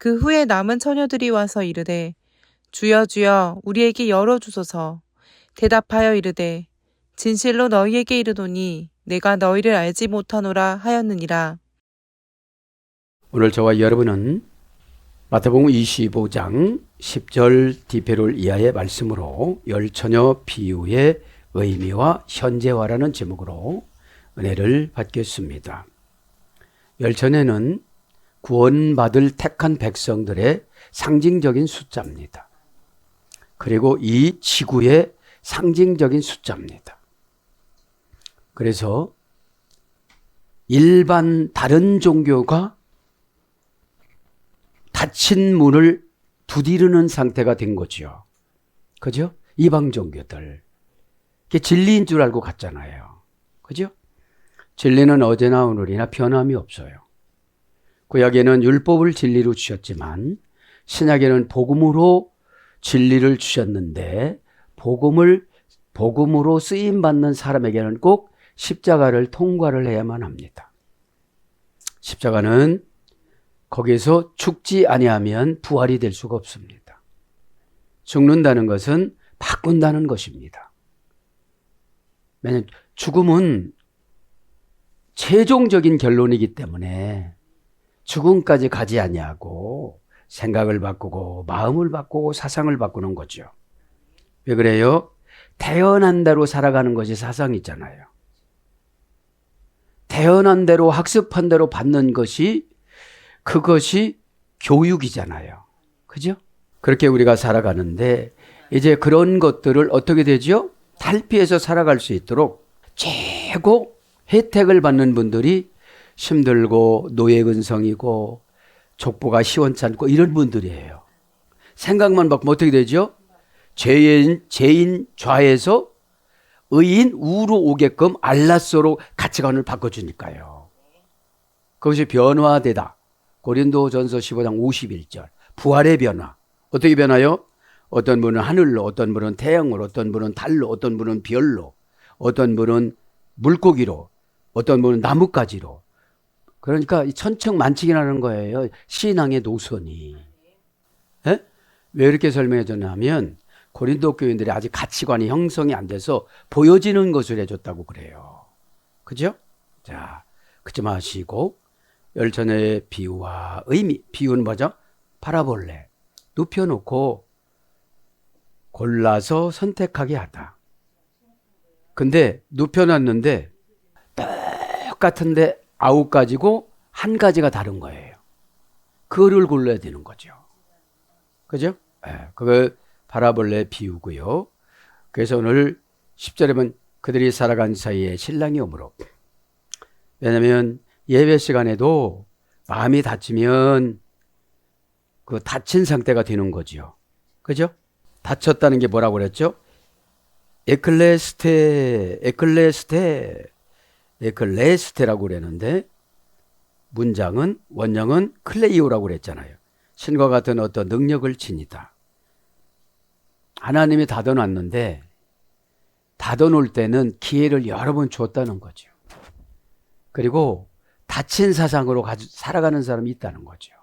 그 후에 남은 처녀들이 와서 이르되 주여 주여 우리에게 열어주소서. 대답하여 이르되 진실로 너희에게 이르노니 내가 너희를 알지 못하노라 하였느니라. 오늘 저와 여러분은 마태복음 25장 10절 디페롤 이하의 말씀으로 열처녀 비유의 의미와 현재화라는 제목으로 은혜를 받겠습니다. 열처녀는 구원받을 택한 백성들의 상징적인 숫자입니다. 그리고 이 지구의 상징적인 숫자입니다. 그래서 일반 다른 종교가 닫힌 문을 두드리는 상태가 된 거죠. 그죠? 이방 종교들. 그게 진리인 줄 알고 갔잖아요. 그죠? 진리는 어제나 오늘이나 변함이 없어요. 구약에는 율법을 진리로 주셨지만 신약에는 복음으로 진리를 주셨는데 복음으로 쓰임받는 사람에게는 꼭 십자가를 통과를 해야만 합니다. 십자가는 거기에서 죽지 아니하면 부활이 될 수가 없습니다. 죽는다는 것은 바꾼다는 것입니다. 왜냐하면 죽음은 최종적인 결론이기 때문에 죽음까지 가지 아니하고 생각을 바꾸고 마음을 바꾸고 사상을 바꾸는 거죠. 왜 그래요? 태어난 대로 살아가는 것이 사상이잖아요. 태어난 대로 학습한 대로 받는 것이 그것이 교육이잖아요. 그죠? 그렇게 우리가 살아가는데 이제 그런 것들을 어떻게 되죠? 탈피해서 살아갈 수 있도록 최고 혜택을 받는 분들이 힘들고 노예근성이고 족보가 시원찮고 이런 분들이에요. 생각만 바꾸면 어떻게 되죠? 죄인 좌에서 의인 우로 오게끔 알라스로 가치관을 바꿔주니까요. 그것이 변화되다. 고린도전서 15장 51절. 부활의 변화. 어떻게 변화요? 어떤 분은 하늘로, 어떤 분은 태양으로, 어떤 분은 달로, 어떤 분은 별로, 어떤 분은 물고기로, 어떤 분은 나뭇가지로. 그러니까 천층만층이라는 거예요. 신앙의 노선이. 에? 왜 이렇게 설명해 줬냐면 고린도 교인들이 아직 가치관이 형성이 안 돼서 보여지는 것을 해줬다고 그래요. 그죠? 자, 그치 마시고 열처녀의 비유와 의미. 비유는 뭐죠? 파라볼레. 눕혀놓고 골라서 선택하게 하다. 근데 눕혀놨는데 똑같은데 9가지고 한 가지가 다른 거예요. 그거를 골라야 되는 거죠. 그죠? 네, 그걸 파라볼레 비유고요. 그래서 오늘 10절에 보면 그들이 살아간 사이에 신랑이 오므로. 왜냐하면 예배 시간에도 마음이 다치면 그 다친 상태가 되는 거죠. 그죠? 다쳤다는 게 뭐라고 그랬죠? 에클레스테라고 그랬는데 원형은 클레이오라고 그랬잖아요. 신과 같은 어떤 능력을 지니다. 하나님이 닫아놨는데 닫아놓을 때는 기회를 여러 번 줬다는 거죠. 그리고 닫힌 사상으로 살아가는 사람이 있다는 거죠.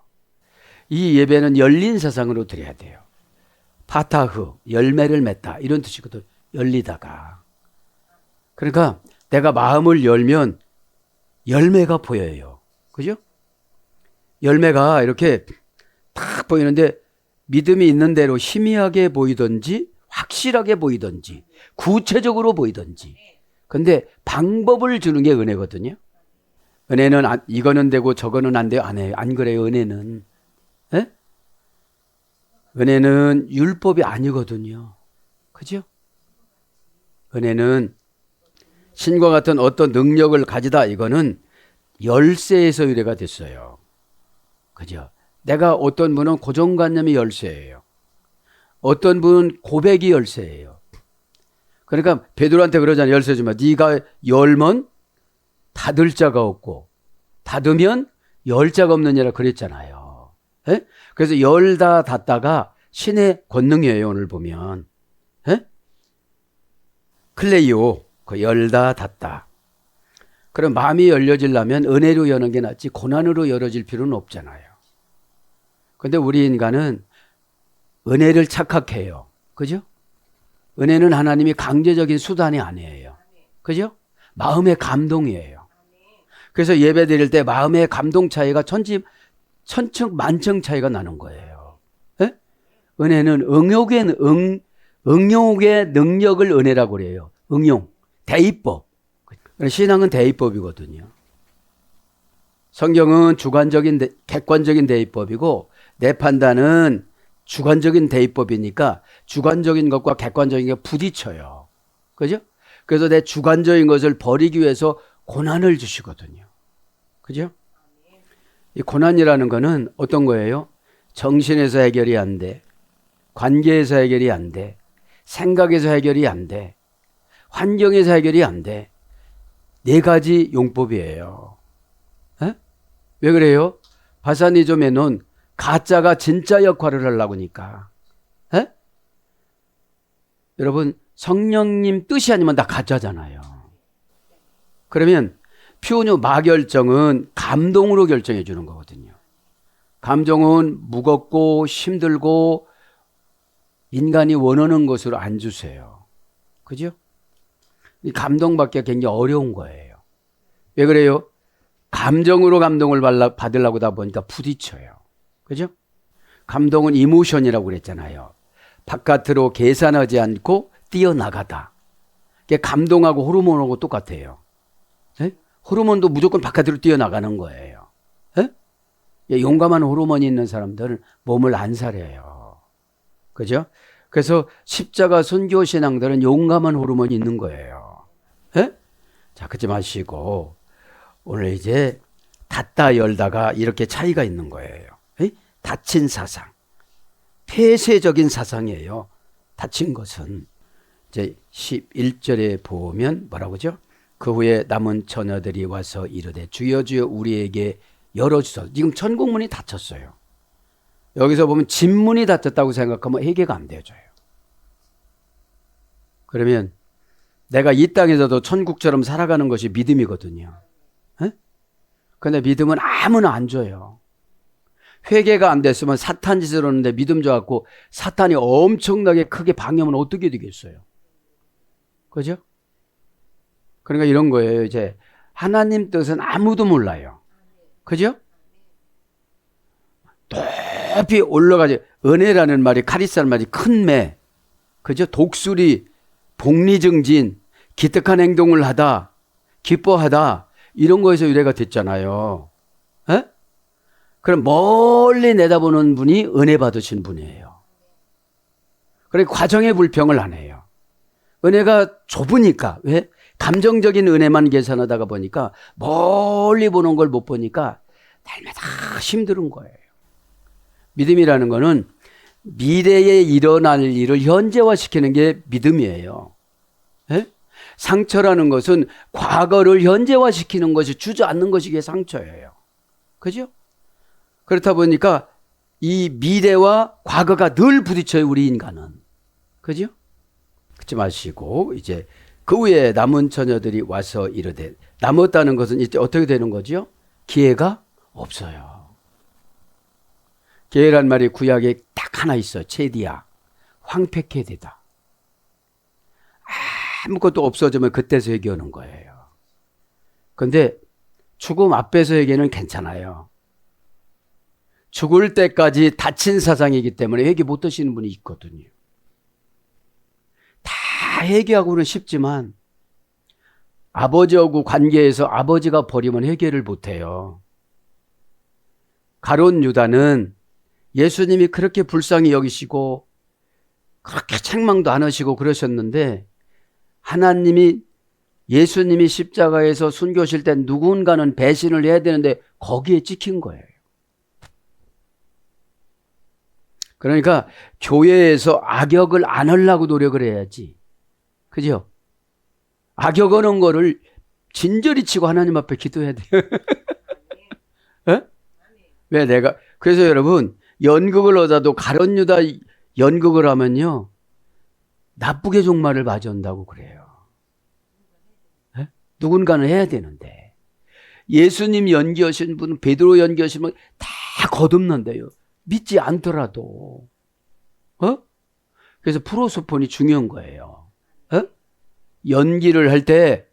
이 예배는 열린 사상으로 드려야 돼요. 파타흐, 열매를 맺다 이런 뜻이거든. 열리다가. 그러니까 내가 마음을 열면 열매가 보여요. 그죠? 열매가 이렇게 딱 보이는데 믿음이 있는 대로 희미하게 보이든지 확실하게 보이든지 구체적으로 보이든지. 근데 방법을 주는 게 은혜거든요. 은혜는 이거는 되고 저거는 안 돼요. 안 해요. 안 그래요. 은혜는. 에? 은혜는 율법이 아니거든요. 그죠? 은혜는 신과 같은 어떤 능력을 가지다. 이거는 열쇠에서 유래가 됐어요. 그죠? 내가 어떤 분은 고정관념이 열쇠예요. 어떤 분은 고백이 열쇠예요. 그러니까 베드로한테 그러잖아요. 열쇠 주면 네가 열면 닫을 자가 없고 닫으면 열 자가 없느니라 그랬잖아요. 에? 그래서 열다 닫다가 신의 권능이에요. 오늘 보면. 에? 클레이오, 그 열다 닫다. 그럼 마음이 열려지려면 은혜로 여는 게 낫지 고난으로 열어질 필요는 없잖아요. 근데 우리 인간은 은혜를 착각해요. 그죠? 은혜는 하나님이 강제적인 수단이 아니에요. 그죠? 마음의 감동이에요. 그래서 예배 드릴 때 마음의 감동 차이가 천층 만층 차이가 나는 거예요. 예? 은혜는 응용의 능력을 은혜라고 그래요. 응용, 대입법. 신앙은 대입법이거든요. 성경은 객관적인 대입법이고 내 판단은 주관적인 대입법이니까 주관적인 것과 객관적인 게 부딪혀요. 그죠? 그래서 내 주관적인 것을 버리기 위해서 고난을 주시거든요. 그죠? 이 고난이라는 거는 어떤 거예요? 정신에서 해결이 안 돼. 관계에서 해결이 안 돼. 생각에서 해결이 안 돼. 환경에서 해결이 안 돼. 4가지 용법이에요. 에? 왜 그래요? 바사니조메논 가짜가 진짜 역할을 하려고 하니까. 에? 여러분 성령님 뜻이 아니면 다 가짜잖아요. 그러면 피오뉴 마결정은 감동으로 결정해 주는 거거든요. 감정은 무겁고 힘들고 인간이 원하는 것으로 안 주세요. 그죠? 이 감동받기가 굉장히 어려운 거예요. 왜 그래요? 감정으로 감동을 받으려고 하다 보니까 부딪혀요. 그죠? 감동은 이모션이라고 그랬잖아요. 바깥으로 계산하지 않고 뛰어나가다. 그게 감동하고 호르몬하고 똑같아요. 네? 호르몬도 무조건 바깥으로 뛰어나가는 거예요. 네? 용감한 호르몬이 있는 사람들은 몸을 안 사려요. 그죠? 그래서 십자가 선교 신앙들은 용감한 호르몬이 있는 거예요. 네? 자, 그러지 마시고 오늘 이제 닫다 열다가 이렇게 차이가 있는 거예요. 네? 닫힌 사상, 폐쇄적인 사상이에요. 닫힌 것은 이제 11절에 보면 뭐라고 하죠? 그 후에 남은 처녀들이 와서 이르되 주여 주여 우리에게 열어주소서. 지금 천국문이 닫혔어요. 여기서 보면 진문이 닫혔다고 생각하면 해결가 안 되어져요. 그러면 내가 이 땅에서도 천국처럼 살아가는 것이 믿음이거든요. 그런데 믿음은 아무나 안 줘요. 회개가 안 됐으면 사탄 짓을 하는데 믿음 줘갖고 사탄이 엄청나게 크게 방해하면 어떻게 되겠어요? 그죠? 그러니까 이런 거예요. 이제 하나님 뜻은 아무도 몰라요. 그죠? 높이 올라가지. 은혜라는 말이 카리스라는 말이 큰 매. 그죠? 독수리, 복리증진, 기특한 행동을 하다, 기뻐하다 이런 거에서 유래가 됐잖아요. 에? 그럼 멀리 내다보는 분이 은혜 받으신 분이에요. 그러니까 과정의 불평을 안 해요. 은혜가 좁으니까. 왜? 감정적인 은혜만 계산하다가 보니까 멀리 보는 걸 못 보니까 날마다 힘든 거예요. 믿음이라는 거는 미래에 일어날 일을 현재화시키는 게 믿음이에요. 에? 상처라는 것은 과거를 현재화시키는 것이 주저앉는 것이 이게 상처예요. 그죠? 그렇다 보니까 이 미래와 과거가 늘 부딪혀요, 우리 인간은. 그죠? 그러지 마시고 이제 그 후에 남은 처녀들이 와서 이르되, 남았다는 것은 이제 어떻게 되는 거죠? 기회가 없어요. 기회란 말이 구약에 딱 하나 있어요. 체디아, 황폐케 되다. 아무것도 없어지면 그때서 회개하는 거예요. 그런데 죽음 앞에서 회개는 괜찮아요. 죽을 때까지 닫힌 사상이기 때문에 회개 못 하시는 분이 있거든요. 다 회개하고는 쉽지만 아버지하고 관계에서 아버지가 버리면 회개를 못해요. 가룟 유다는 예수님이 그렇게 불쌍히 여기시고 그렇게 책망도 안 하시고 그러셨는데 하나님이 예수님이 십자가에서 순교하실 때 누군가는 배신을 해야 되는데 거기에 찍힌 거예요. 그러니까 교회에서 악역을 안 하려고 노력을 해야지. 그죠? 악역하는 거를 진저리 치고 하나님 앞에 기도해야 돼요. 왜 그래서 여러분 연극을 하다도 가룟 유다 연극을 하면요 나쁘게 종말을 맞이한다고 그래요. 누군가는 해야 되는데 예수님 연기하신 분, 베드로 연기하신 분 다 거듭난대요. 믿지 않더라도. 그래서 프로소폰이 중요한 거예요. 연기를 할 때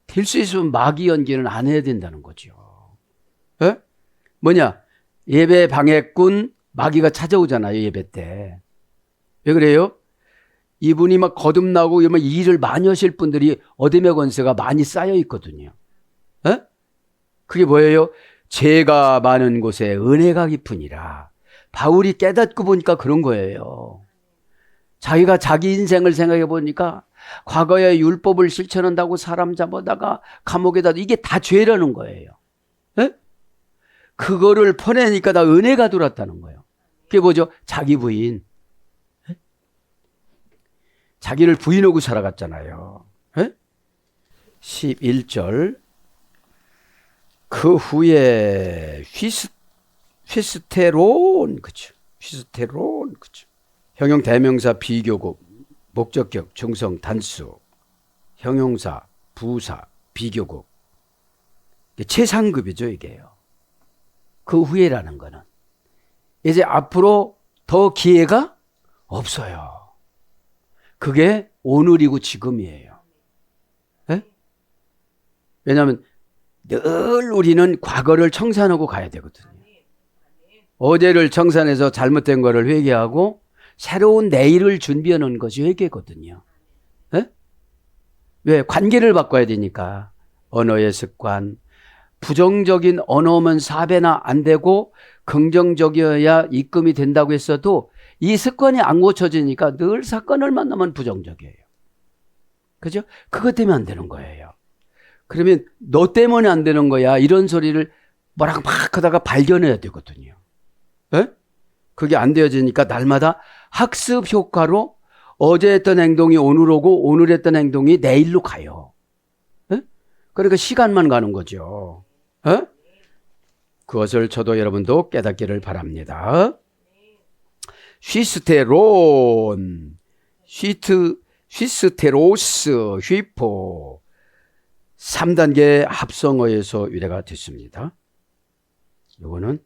될 수 있으면 마귀 연기는 안 해야 된다는 거죠. 뭐냐? 예배 방해꾼 마귀가 찾아오잖아요, 예배 때. 왜 그래요? 이분이 막 거듭나고 이러면 일을 많이 하실 분들이 어둠의 권세가 많이 쌓여 있거든요. 그게 뭐예요? 죄가 많은 곳에 은혜가 깊으니라. 바울이 깨닫고 보니까 그런 거예요. 자기가 자기 인생을 생각해 보니까 과거에 율법을 실천한다고 사람 잡아다가 감옥에다, 이게 다 죄라는 거예요. 그거를 퍼내니까 다 은혜가 들어왔다는 거예요. 그게 뭐죠? 자기 부인. 자기를 부인하고 살아갔잖아요. 11절. 그 후에 휘스테론, 그죠? 휘스테론, 그죠? 형용 대명사 비교급, 목적격, 중성, 단수, 형용사, 부사, 비교급. 최상급이죠, 이게요. 그 후에라는 거는 이제 앞으로 더 기회가 없어요. 그게 오늘이고 지금이에요. 왜냐하면 늘 우리는 과거를 청산하고 가야 되거든요. 어제를 청산해서 잘못된 거를 회개하고 새로운 내일을 준비해 놓은 것이 회개거든요. 왜? 관계를 바꿔야 되니까. 언어의 습관. 부정적인 언어면 4배나 안 되고 긍정적이어야 입금이 된다고 했어도 이 습관이 안 고쳐지니까 늘 사건을 만나면 부정적이에요. 그죠? 그것 때문에 안 되는 거예요. 그러면 너 때문에 안 되는 거야, 이런 소리를 뭐라고 막 하다가 발견해야 되거든요. 그게 안 되어지니까 날마다 학습 효과로 어제 했던 행동이 오늘 오고 오늘 했던 행동이 내일로 가요. 그러니까 시간만 가는 거죠. 그것을 저도 여러분도 깨닫기를 바랍니다. 휘스테론, 휘스테로스, 휘포 3단계 합성어에서 유래가 됐습니다. 이거는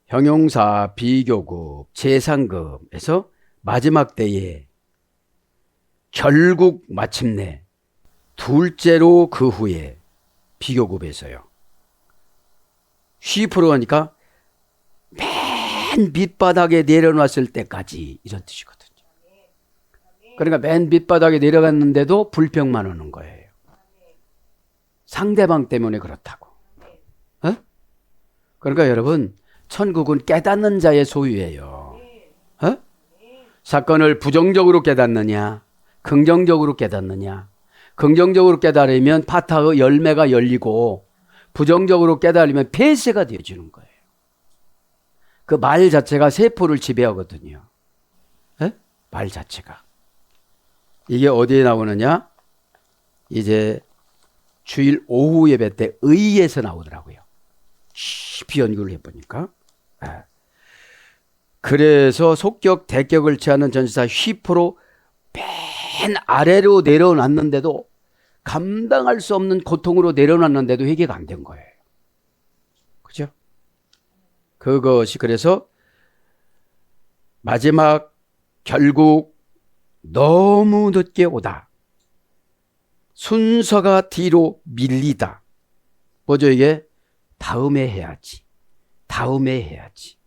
형용사 비교급, 재상급에서 마지막 때에 결국 마침내 둘째로 그 후에 비교급에서요. 휘프로 하니까 맨 밑바닥에 내려놨을 때까지, 이런 뜻이거든요. 그러니까 맨 밑바닥에 내려갔는데도 불평만 하는 거예요. 상대방 때문에 그렇다고. 그러니까 여러분, 천국은 깨닫는 자의 소유예요. 사건을 부정적으로 깨닫느냐, 긍정적으로 깨닫느냐. 긍정적으로 깨달으면 파타의 열매가 열리고, 부정적으로 깨달으면 폐쇄가 되어지는 거예요. 그 말 자체가 세포를 지배하거든요. 말 자체가. 이게 어디에 나오느냐? 이제 주일 오후 예배 때 의에서 나오더라고요. 깊이 연구를 해보니까. 그래서 속격, 대격을 취하는 전치사 휘포로 맨 아래로 내려놨는데도, 감당할 수 없는 고통으로 내려놨는데도 회개가 안 된 거예요. 그죠? 그것이 그래서 마지막 결국 너무 늦게 오다. 순서가 뒤로 밀리다. 뭐죠 이게? 다음에 해야지. 다음에 해야지.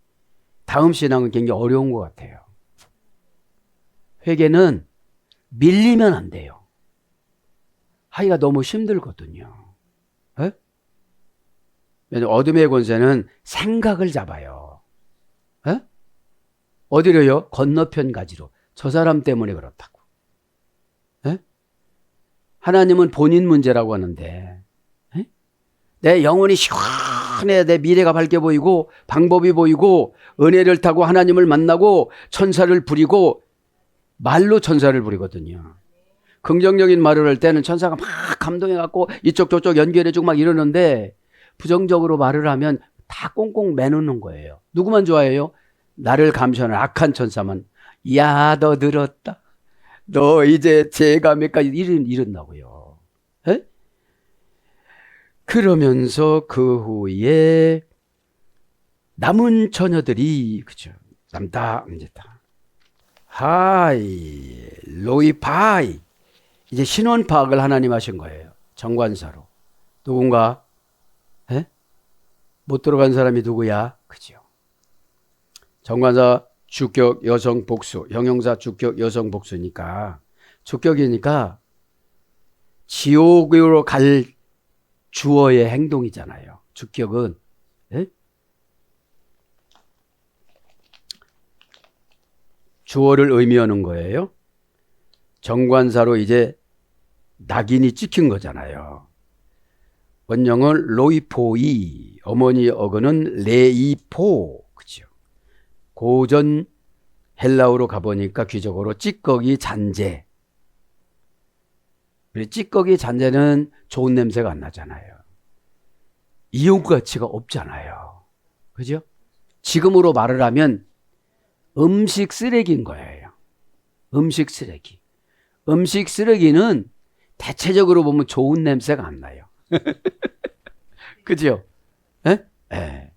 다음 신앙은 굉장히 어려운 것 같아요. 회개는 밀리면 안 돼요. 하기가 너무 힘들거든요. 왜냐하면 어둠의 권세는 생각을 잡아요. 어디로요? 건너편 가지로. 저 사람 때문에 그렇다고. 하나님은 본인 문제라고 하는데, 내 영혼이 시원해, 내 미래가 밝게 보이고 방법이 보이고 은혜를 타고 하나님을 만나고 천사를 부리고, 말로 천사를 부리거든요. 긍정적인 말을 할 때는 천사가 막 감동해갖고 이쪽 저쪽 연결해주고 막 이러는데, 부정적으로 말을 하면 다 꽁꽁 매놓는 거예요. 누구만 좋아해요? 나를 감시하는 악한 천사만. 야, 너 늘었다. 너 이제 제감에까지 이런다고요. 그러면서 그 후에 남은 처녀들이, 그죠? 남다, 이제 다. 하이, 로이파이. 이제 신원 파악을 하나님 하신 거예요. 정관사로. 누군가? 에? 못 들어간 사람이 누구야? 그죠? 정관사 주격 여성 복수, 형용사 주격 여성 복수니까, 주격이니까 지옥으로 갈 주어의 행동이잖아요. 주격은. 에? 주어를 의미하는 거예요. 정관사로 이제 낙인이 찍힌 거잖아요. 원형은 로이포이, 어머니 어근은 레이포, 그죠? 고전 헬라어로 가보니까 귀적어로 찌꺼기 잔재. 찌꺼기 잔재는 좋은 냄새가 안 나잖아요. 이용 가치가 없잖아요. 그죠? 지금으로 말을 하면 음식 쓰레기인 거예요. 음식 쓰레기. 음식 쓰레기는 대체적으로 보면 좋은 냄새가 안 나요. 그죠? 에? 에.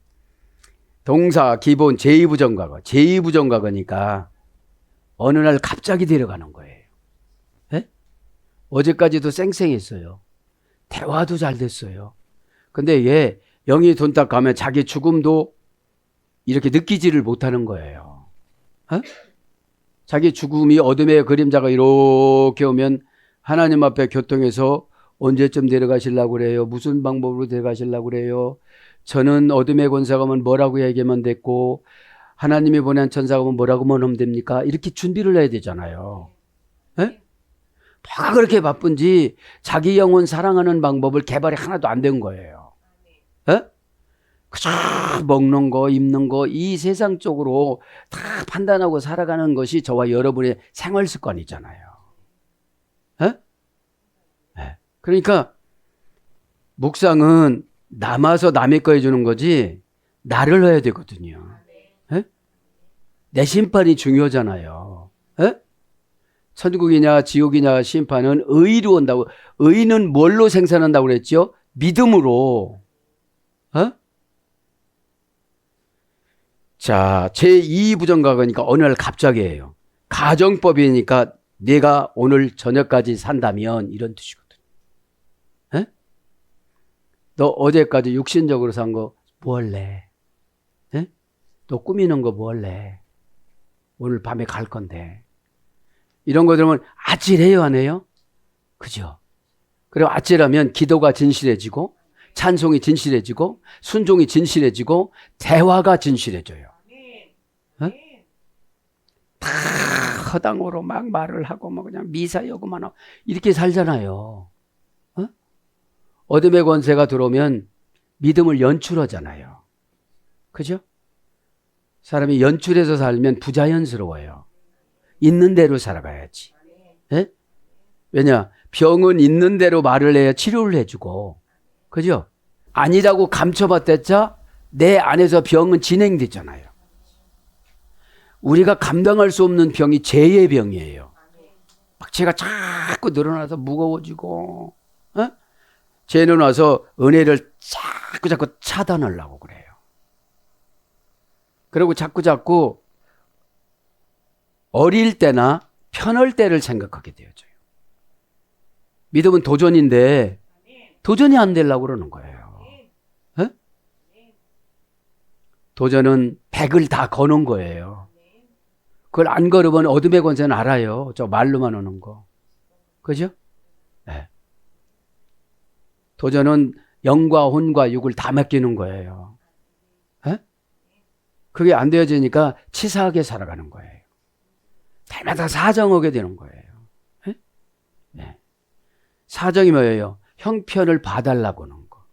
동사 기본 제2부정과거. 제2부정과거니까 어느 날 갑자기 데려가는 거예요. 에? 어제까지도 쌩쌩했어요. 대화도 잘 됐어요. 근데 얘 영이 돈 딱 가면 자기 죽음도 이렇게 느끼지를 못하는 거예요. 에? 자기 죽음이 어둠의 그림자가 이렇게 오면 하나님 앞에 교통해서 언제쯤 데려가시려고 그래요? 무슨 방법으로 데려가시려고 그래요? 저는 어둠의 권세가 오면 뭐라고 얘기하면 됐고 하나님이 보낸 천사가 오면 뭐라고 하면 됩니까? 이렇게 준비를 해야 되잖아요. 에? 뭐가 그렇게 바쁜지 자기 영혼 사랑하는 방법을 개발이 하나도 안 된 거예요. 에? 그저 먹는 거, 입는 거, 이 세상 쪽으로 다 판단하고 살아가는 것이 저와 여러분의 생활 습관이잖아요. 에? 네. 그러니까 묵상은 남아서 남의 거 해주는 거지 나를 해야 되거든요. 에? 내 심판이 중요하잖아요. 에? 천국이냐 지옥이냐 심판은 의로 온다고. 의는 뭘로 생산한다고 그랬죠? 믿음으로. 어? 자, 제2부정과거니까 어느 날 갑자기예요. 가정법이니까 내가 오늘 저녁까지 산다면 이런 뜻이거든. 에? 너 어제까지 육신적으로 산 거 뭐 할래? 에? 너 꾸미는 거 뭐 할래? 오늘 밤에 갈 건데. 이런 거 들으면 아찔해요, 안 해요? 그죠? 그리고 아찔하면 기도가 진실해지고 찬송이 진실해지고 순종이 진실해지고 대화가 진실해져요. 에? 다 허당으로 막 말을 하고 뭐 그냥 미사여구만 하고 이렇게 살잖아요. 어? 어둠의 권세가 들어오면 믿음을 연출하잖아요. 그죠? 사람이 연출해서 살면 부자연스러워요. 있는 대로 살아가야지. 에? 왜냐? 병은 있는 대로 말을 해야 치료를 해주고, 그죠? 아니라고 감춰봤댔자 내 안에서 병은 진행되잖아요. 우리가 감당할 수 없는 병이 죄의 병이에요. 막 죄가 자꾸 늘어나서 무거워지고, 어? 죄는 와서 은혜를 자꾸 차단하려고 그래요. 그리고 자꾸 어릴 때나 편할 때를 생각하게 되어져요. 믿음은 도전인데 도전이 안 되려고 그러는 거예요. 에? 도전은 100을 다 거는 거예요. 그걸 안 걸으면 어둠의 권세는 알아요. 저 말로만 오는 거. 그죠? 네. 도전은 영과 혼과 육을 다 맡기는 거예요. 에? 그게 안 되어지니까 치사하게 살아가는 거예요. 날마다 사정하게 되는 거예요. 에? 네. 사정이 뭐예요? 형편을 봐달라고 하는 거.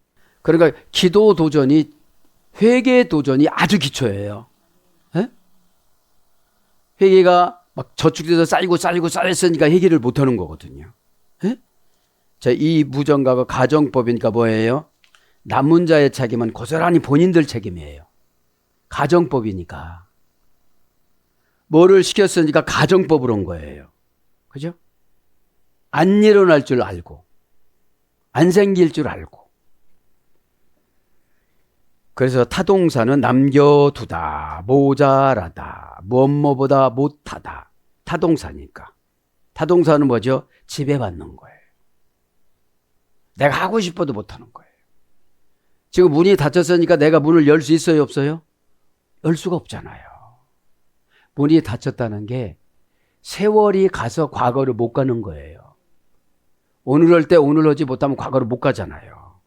그러니까 기도 도전이, 회개 도전이 아주 기초예요. 에? 회개가 막 저축돼서 쌓였으니까 회개를 못하는 거거든요. 에? 자, 이 부정과거 가정법이니까 뭐예요? 남은 자의 책임은 고스란히 본인들 책임이에요. 가정법이니까. 뭐를 시켰으니까 가정법으로 온 거예요. 그죠? 안 일어날 줄 알고, 안 생길 줄 알고. 그래서 타동사는 남겨두다, 모자라다, 무엇뭐보다 못하다. 타동사니까. 타동사는 뭐죠? 지배받는 거예요. 내가 하고 싶어도 못하는 거예요. 지금 문이 닫혔으니까 내가 문을 열 수 있어요, 없어요? 열 수가 없잖아요. 문이 닫혔다는 게 세월이 가서 과거를 못 가는 거예요. 오늘 할 때 오늘 하지 못하면 과거를 못 가잖아요.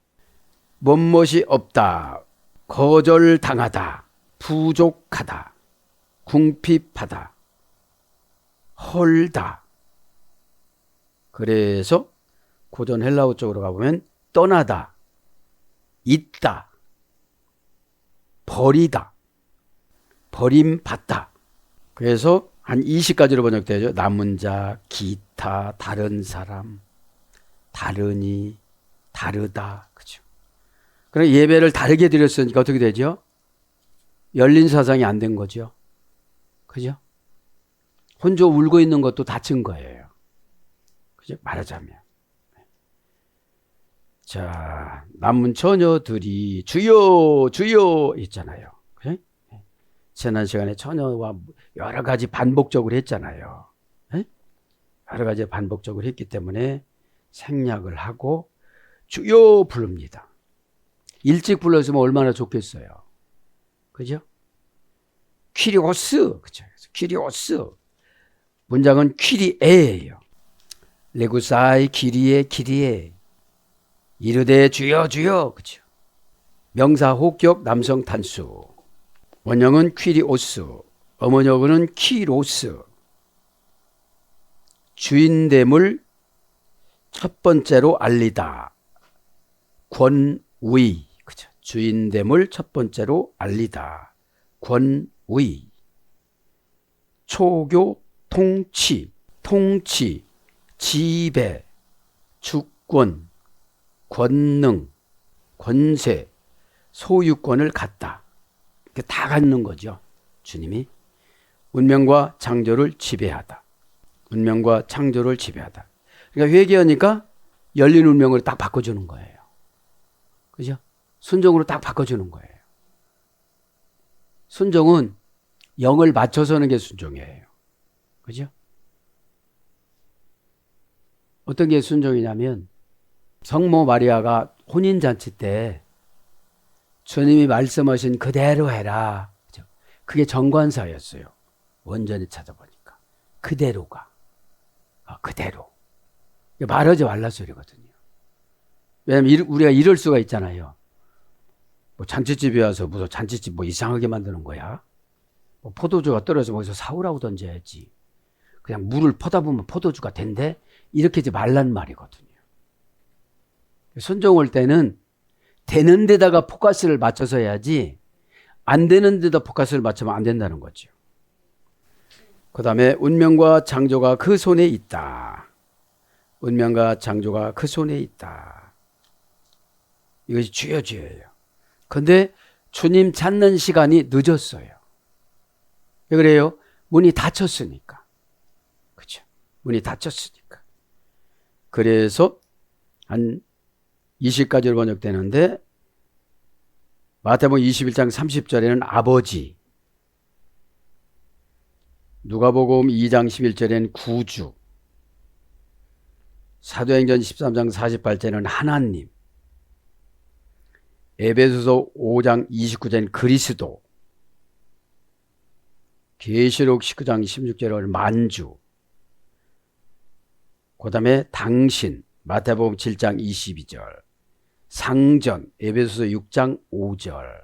뭔것이 없다, 거절당하다, 부족하다, 궁핍하다, 헐다. 그래서 고전 헬라어 쪽으로 가보면 떠나다, 있다, 버리다, 버림받다. 그래서 한 20가지로 번역되죠. 남은 자, 기타, 다른 사람, 다르니, 다르다. 그죠? 그럼 예배를 다르게 드렸으니까 어떻게 되죠? 열린 사상이 안 된 거죠. 그죠? 혼자 울고 있는 것도 다친 거예요. 그죠? 말하자면. 자, 남은 처녀들이 주여, 주여 있잖아요. 그죠? 지난 시간에 처녀와 여러 가지 반복적으로 했잖아요. 여러 가지 반복적으로 했기 때문에 생략을 하고 주여 부릅니다. 일찍 불렀으면 얼마나 좋겠어요. 그죠? 퀴리오스. 그죠? 퀴리오스. 문장은 퀴리에예요. 레구사이 키리에 키리에. 이르되 주여 주여. 그죠? 명사 호격 남성 단수. 원형은 퀴리오스. 어머니어는 키로스. 주인됨을 첫 번째로 알리다. 권위. 그죠? 주인됨을 첫 번째로 알리다. 권위. 초교 통치. 통치. 지배. 주권. 권능. 권세. 소유권을 갖다. 이렇게 다 갖는 거죠. 주님이. 운명과 창조를 지배하다. 운명과 창조를 지배하다. 그러니까 회개하니까 열린 운명으로 딱 바꿔주는 거예요. 그죠? 순종으로 딱 바꿔주는 거예요. 순종은 영을 맞춰서 하는 게 순종이에요. 그죠? 어떤 게 순종이냐면 성모 마리아가 혼인잔치 때 주님이 말씀하신 그대로 해라. 그죠? 그게 정관사였어요. 원전에 찾아보니까. 그대로가. 그대로. 말하지 말라 소리거든요. 왜냐면 우리가 이럴 수가 있잖아요. 뭐 잔치집에 와서 무슨 잔치집 뭐 이상하게 만드는 거야. 뭐 포도주가 떨어져서 거기서 사오라고 던져야지. 그냥 물을 퍼다 보면 포도주가 된대. 이렇게 하지 말란 말이거든요. 순종할 때는 되는 데다가 포커스를 맞춰서 해야지 안 되는 데다 포커스를 맞추면 안 된다는 거죠. 그 다음에 운명과 창조가 그 손에 있다. 운명과 창조가 그 손에 있다. 이것이 주여 주여예요. 그런데 주님 찾는 시간이 늦었어요. 왜 그래요? 문이 닫혔으니까. 그렇죠? 문이 닫혔으니까. 그래서 한 20가지로 번역되는데 마태복음 21장 30절에는 아버지, 누가복음 2장 11절에는 구주, 사도행전 13장 48절에는 하나님, 에베소서 5장 29절에는 그리스도, 계시록 19장 16절에는 만주, 그 다음에 당신, 마태복음 7장 22절, 상전, 에베소서 6장 5절,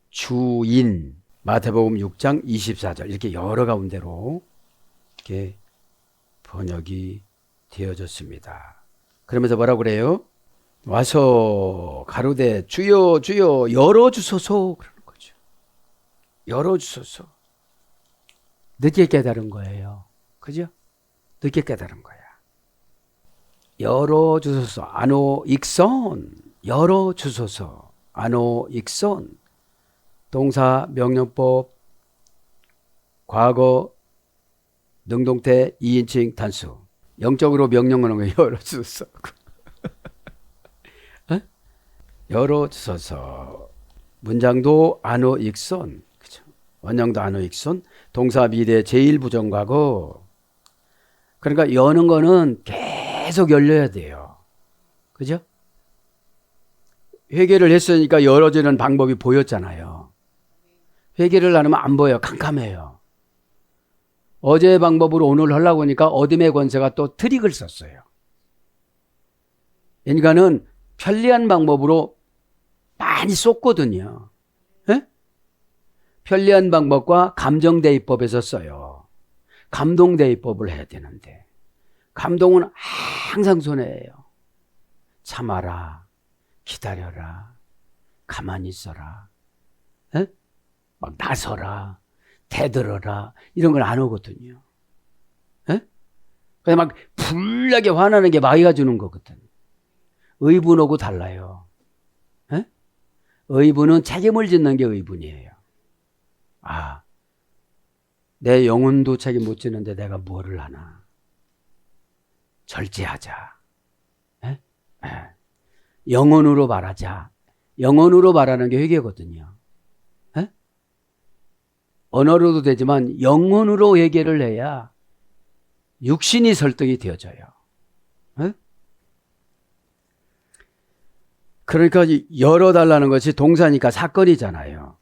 주인, 마태복음 6장 24절, 이렇게 여러 가운데로 이렇게 번역이 되어졌습니다. 그러면서 뭐라고 그래요? 와서 가로되 주여 주여 열어주소서 그러는 거죠. 열어주소서. 늦게 깨달은 거예요. 그죠? 늦게 깨달은 거야. 열어주소서. 아노 익선. 열어주소서. 아노 익선. 동사 명령법 과거 능동태 2인칭 단수. 영적으로 명령하는 거예요. 열어주소서. 열어주소서. 문장도 안어 익손. 그죠? 원형도 안어 익손. 동사 미래 제1부정과거. 그러니까 여는 거는 계속 열려야 돼요. 그죠? 회개를 했으니까 열어지는 방법이 보였잖아요. 회개를 안 하면 안 보여요. 캄캄해요. 어제의 방법으로 오늘 하려고 하니까 어둠의 권세가 또 트릭을 썼어요. 인간은 편리한 방법으로 많이 쏟거든요. 에? 편리한 방법과 감정대입법에서 써요. 감동대입법을 해야 되는데 감동은 항상 손해예요. 참아라, 기다려라, 가만히 있어라, 에? 막 나서라, 대들어라 이런 걸 안 하거든요. 에? 그냥 막 불나게 화나는 게 마귀가 주는 거거든. 의분하고 달라요. 에? 의분은 책임을 짓는 게 의분이에요. 아, 내 영혼도 책임 못 지는데 내가 뭐를 하나. 절제하자. 에? 에. 영혼으로 말하자. 영혼으로 말하는 게 회개거든요. 에? 언어로도 되지만 영혼으로 회개를 해야 육신이 설득이 되어져요. 에? 그러니까 열어달라는 것이 동사니까 사건이잖아요.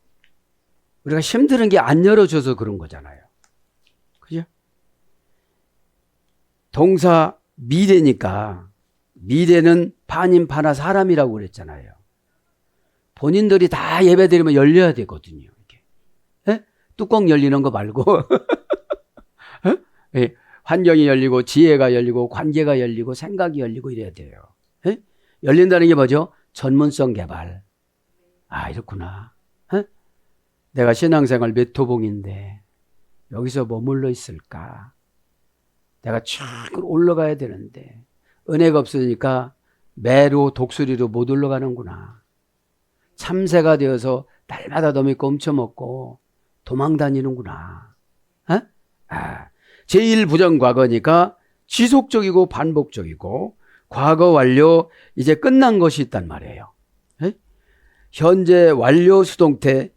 우리가 힘드는 게 안 열어줘서 그런 거잖아요. 그죠? 동사 미래니까 미래는 파님 파나 사람이라고 그랬잖아요. 본인들이 다 예배드리면 열려야 되거든요. 이렇게. 에? 뚜껑 열리는 거 말고 예, 환경이 열리고 지혜가 열리고 관계가 열리고 생각이 열리고 이래야 돼요. 에? 열린다는 게 뭐죠? 전문성 개발. 아, 이렇구나. 에? 내가 신앙생활 몇 호봉인데 여기서 머물러 있을까? 내가 쭉 올라가야 되는데 은혜가 없으니까 매로 독수리로 못 올라가는구나. 참새가 되어서 날마다 너무 꼼쳐먹고 도망 다니는구나. 에? 아, 제1부정과거니까 지속적이고 반복적이고 과거 완료 이제 끝난 것이 있단 말이에요. 에? 현재 완료 수동태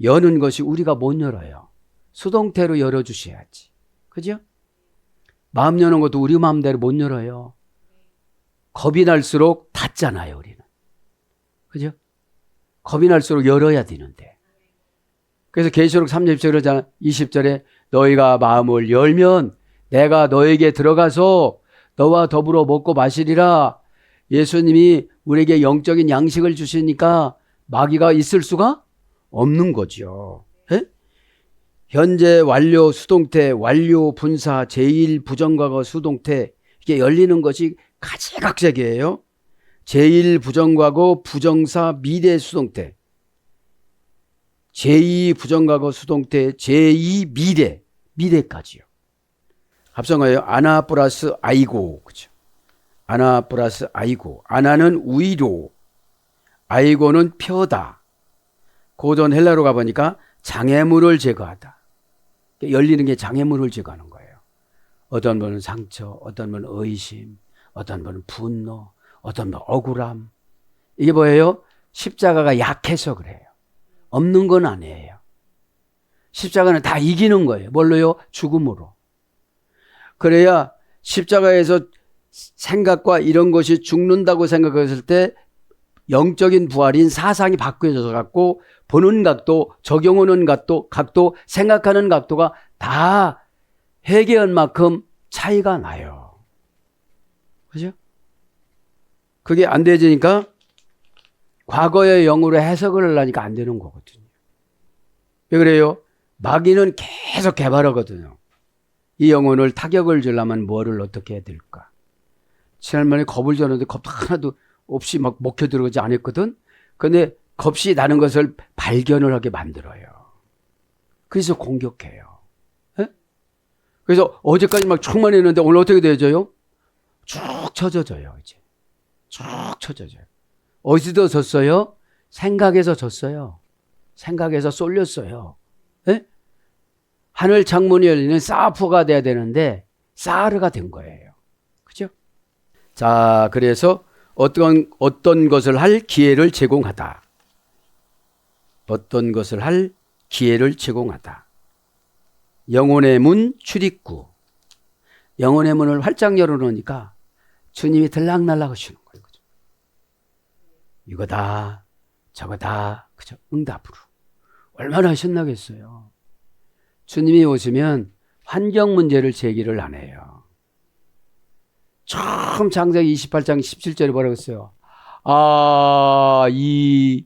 여는 것이 우리가 못 열어요. 수동태로 열어주셔야지. 그죠? 마음 여는 것도 우리 마음대로 못 열어요. 겁이 날수록 닫잖아요, 우리는. 그죠? 겁이 날수록 열어야 되는데. 그래서 계시록 30절 그러잖아. 20절에 너희가 마음을 열면 내가 너에게 들어가서 너와 더불어 먹고 마시리라. 예수님이 우리에게 영적인 양식을 주시니까 마귀가 있을 수가 없는 거죠. 에? 현재 완료 수동태, 완료 분사, 제1부정과거 수동태 이게 열리는 것이 가지각색이에요. 제1부정과거 부정사 미래 수동태, 제2부정과거 수동태, 제2미래, 미래까지요. 합성어예요. 아나 플러스 아이고. 그죠? 아나 플러스 아이고. 아나는 위로, 아이고는 펴다. 고전 헬라로 가보니까 장애물을 제거하다. 열리는 게 장애물을 제거하는 거예요. 어떤 분은 상처, 어떤 분은 의심, 어떤 분은 분노, 어떤 분은 억울함. 이게 뭐예요? 십자가가 약해서 그래요. 없는 건 아니에요. 십자가는 다 이기는 거예요. 뭘로요? 죽음으로. 그래야 십자가에서 생각과 이런 것이 죽는다고 생각했을 때 영적인 부활인 사상이 바뀌어져서 갖고 보는 각도, 적용하는 각도, 생각하는 각도가 다 회개한 만큼 차이가 나요. 그죠? 그게 안 되지니까 과거의 영으로 해석을 하려니까 안 되는 거거든요. 왜 그래요? 마귀는 계속 개발하거든요. 이 영혼을 타격을 주려면 뭐를 어떻게 해야 될까? 지난번에 겁을 줬는데 겁도 하나도 없이 막 먹혀 들어가지 않았거든? 근데 겁이 나는 것을 발견을 하게 만들어요. 그래서 공격해요. 에? 그래서 어제까지 막 충만했는데 오늘 어떻게 되어져요? 쭉 쳐져져요, 이제. 쭉 쳐져져요. 어디서 졌어요? 생각에서 졌어요. 생각에서 쏠렸어요. 에? 하늘 창문이 열리는 사프가 돼야 되는데 사르가 된 거예요. 그죠? 자, 그래서 어떤 것을 할 기회를 제공하다. 어떤 것을 할 기회를 제공하다. 영혼의 문 출입구. 영혼의 문을 활짝 열어놓으니까 주님이 들락날락 하시는 거예요. 그죠? 이거다, 저거다, 그죠? 응답으로. 얼마나 신나겠어요. 주님이 오시면 환경 문제를 제기를 안 해요. 처음 창세기 28장 17절에 뭐라고 했어요? 이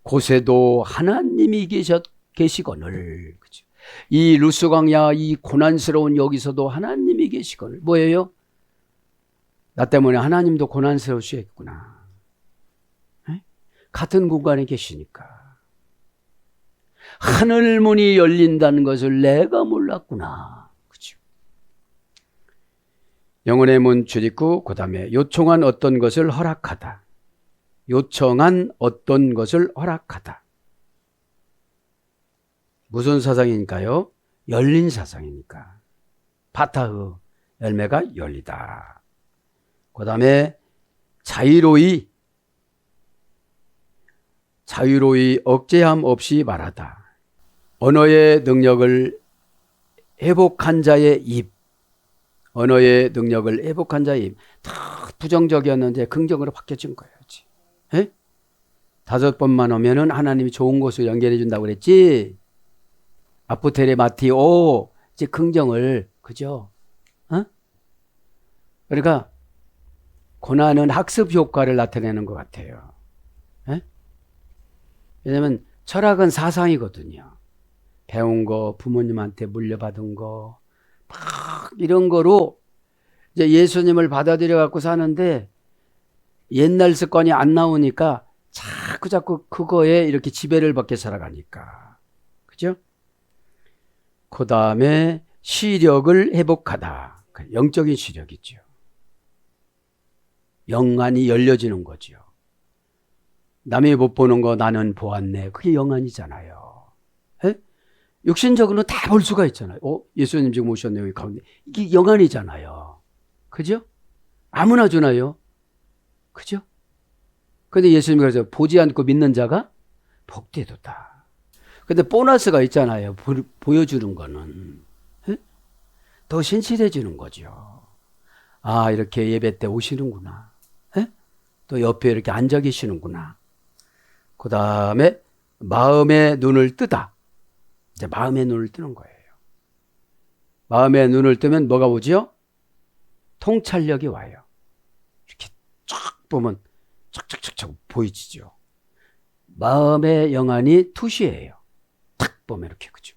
곳에도 하나님이 계시거늘. 그죠? 이 루스광야, 이 고난스러운 여기서도 하나님이 계시거늘. 뭐예요? 나 때문에 하나님도 고난스러우시겠구나. 같은 공간에 계시니까. 하늘 문이 열린다는 것을 내가 몰랐구나. 그죠? 영혼의 문 출입구, 그 다음에 요청한 어떤 것을 허락하다. 요청한 어떤 것을 허락하다. 무슨 사상이니까요? 열린 사상이니까. 파타흐, 열매가 열리다. 그 다음에 자유로이 억제함 없이 말하다. 언어의 능력을 회복한 자의 입. 언어의 능력을 회복한 자의 입. 다 부정적이었는데 긍정으로 바뀌어진 거예요. 에? 5번만 오면은 하나님이 좋은 곳으로 연결해 준다고 그랬지. 아포테레 마티오, 이제 긍정을, 그죠? 그러니까 고난은 학습 효과를 나타내는 것 같아요. 왜냐하면 철학은 사상이거든요. 배운 거, 부모님한테 물려받은 거, 막 이런 거로 이제 예수님을 받아들여 갖고 사는데 옛날 습관이 안 나오니까 자꾸 그거에 이렇게 지배를 받게 살아가니까. 그죠? 그 다음에 시력을 회복하다. 영적인 시력이죠. 영안이 열려지는 거죠. 남이 못 보는 거 나는 보았네. 그게 영안이잖아요. 에? 육신적으로는 다 볼 수가 있잖아요. 예수님 지금 오셨네요. 여기 가운데. 이게 영안이잖아요. 그죠? 아무나 주나요? 그죠? 근데 예수님이 그래서 보지 않고 믿는 자가 복되도다. 근데 보너스가 있잖아요. 보여주는 거는. 에? 더 신실해지는 거죠. 이렇게 예배 때 오시는구나. 에? 또 옆에 이렇게 앉아 계시는구나. 그 다음에 마음의 눈을 뜨다. 이제 마음의 눈을 뜨는 거예요. 마음의 눈을 뜨면 뭐가 오죠? 통찰력이 와요. 이렇게 쫙 보면 쫙 보이지죠. 마음의 영안이 투시예요. 탁 보면 이렇게, 그죠?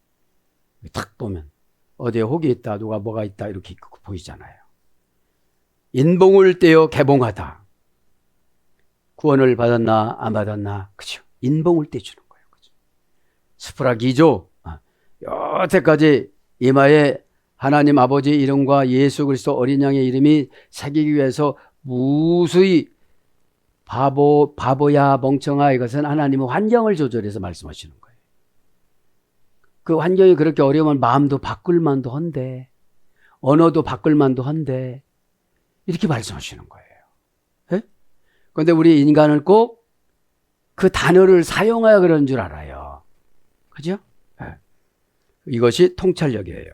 탁 보면 어디에 혹이 있다, 누가 뭐가 있다 이렇게 보이잖아요. 인봉을 떼어 개봉하다. 구원을 받았나 안 받았나, 그죠? 인봉을 떼주는 거예요. 그죠? 스프라기조, 여태까지 이마에 하나님 아버지 이름과 예수 그리스도 어린 양의 이름이 새기기 위해서 무수히 바보야 멍청아, 이것은 하나님은 환경을 조절해서 말씀하시는 거예요. 그 환경이 그렇게 어려우면 마음도 바꿀 만도 한데, 언어도 바꿀 만도 한데, 이렇게 말씀하시는 거예요. 그런데 우리 인간은 꼭 그 단어를 사용해야 그런 줄 알아요. 그죠? 이것이 통찰력이에요.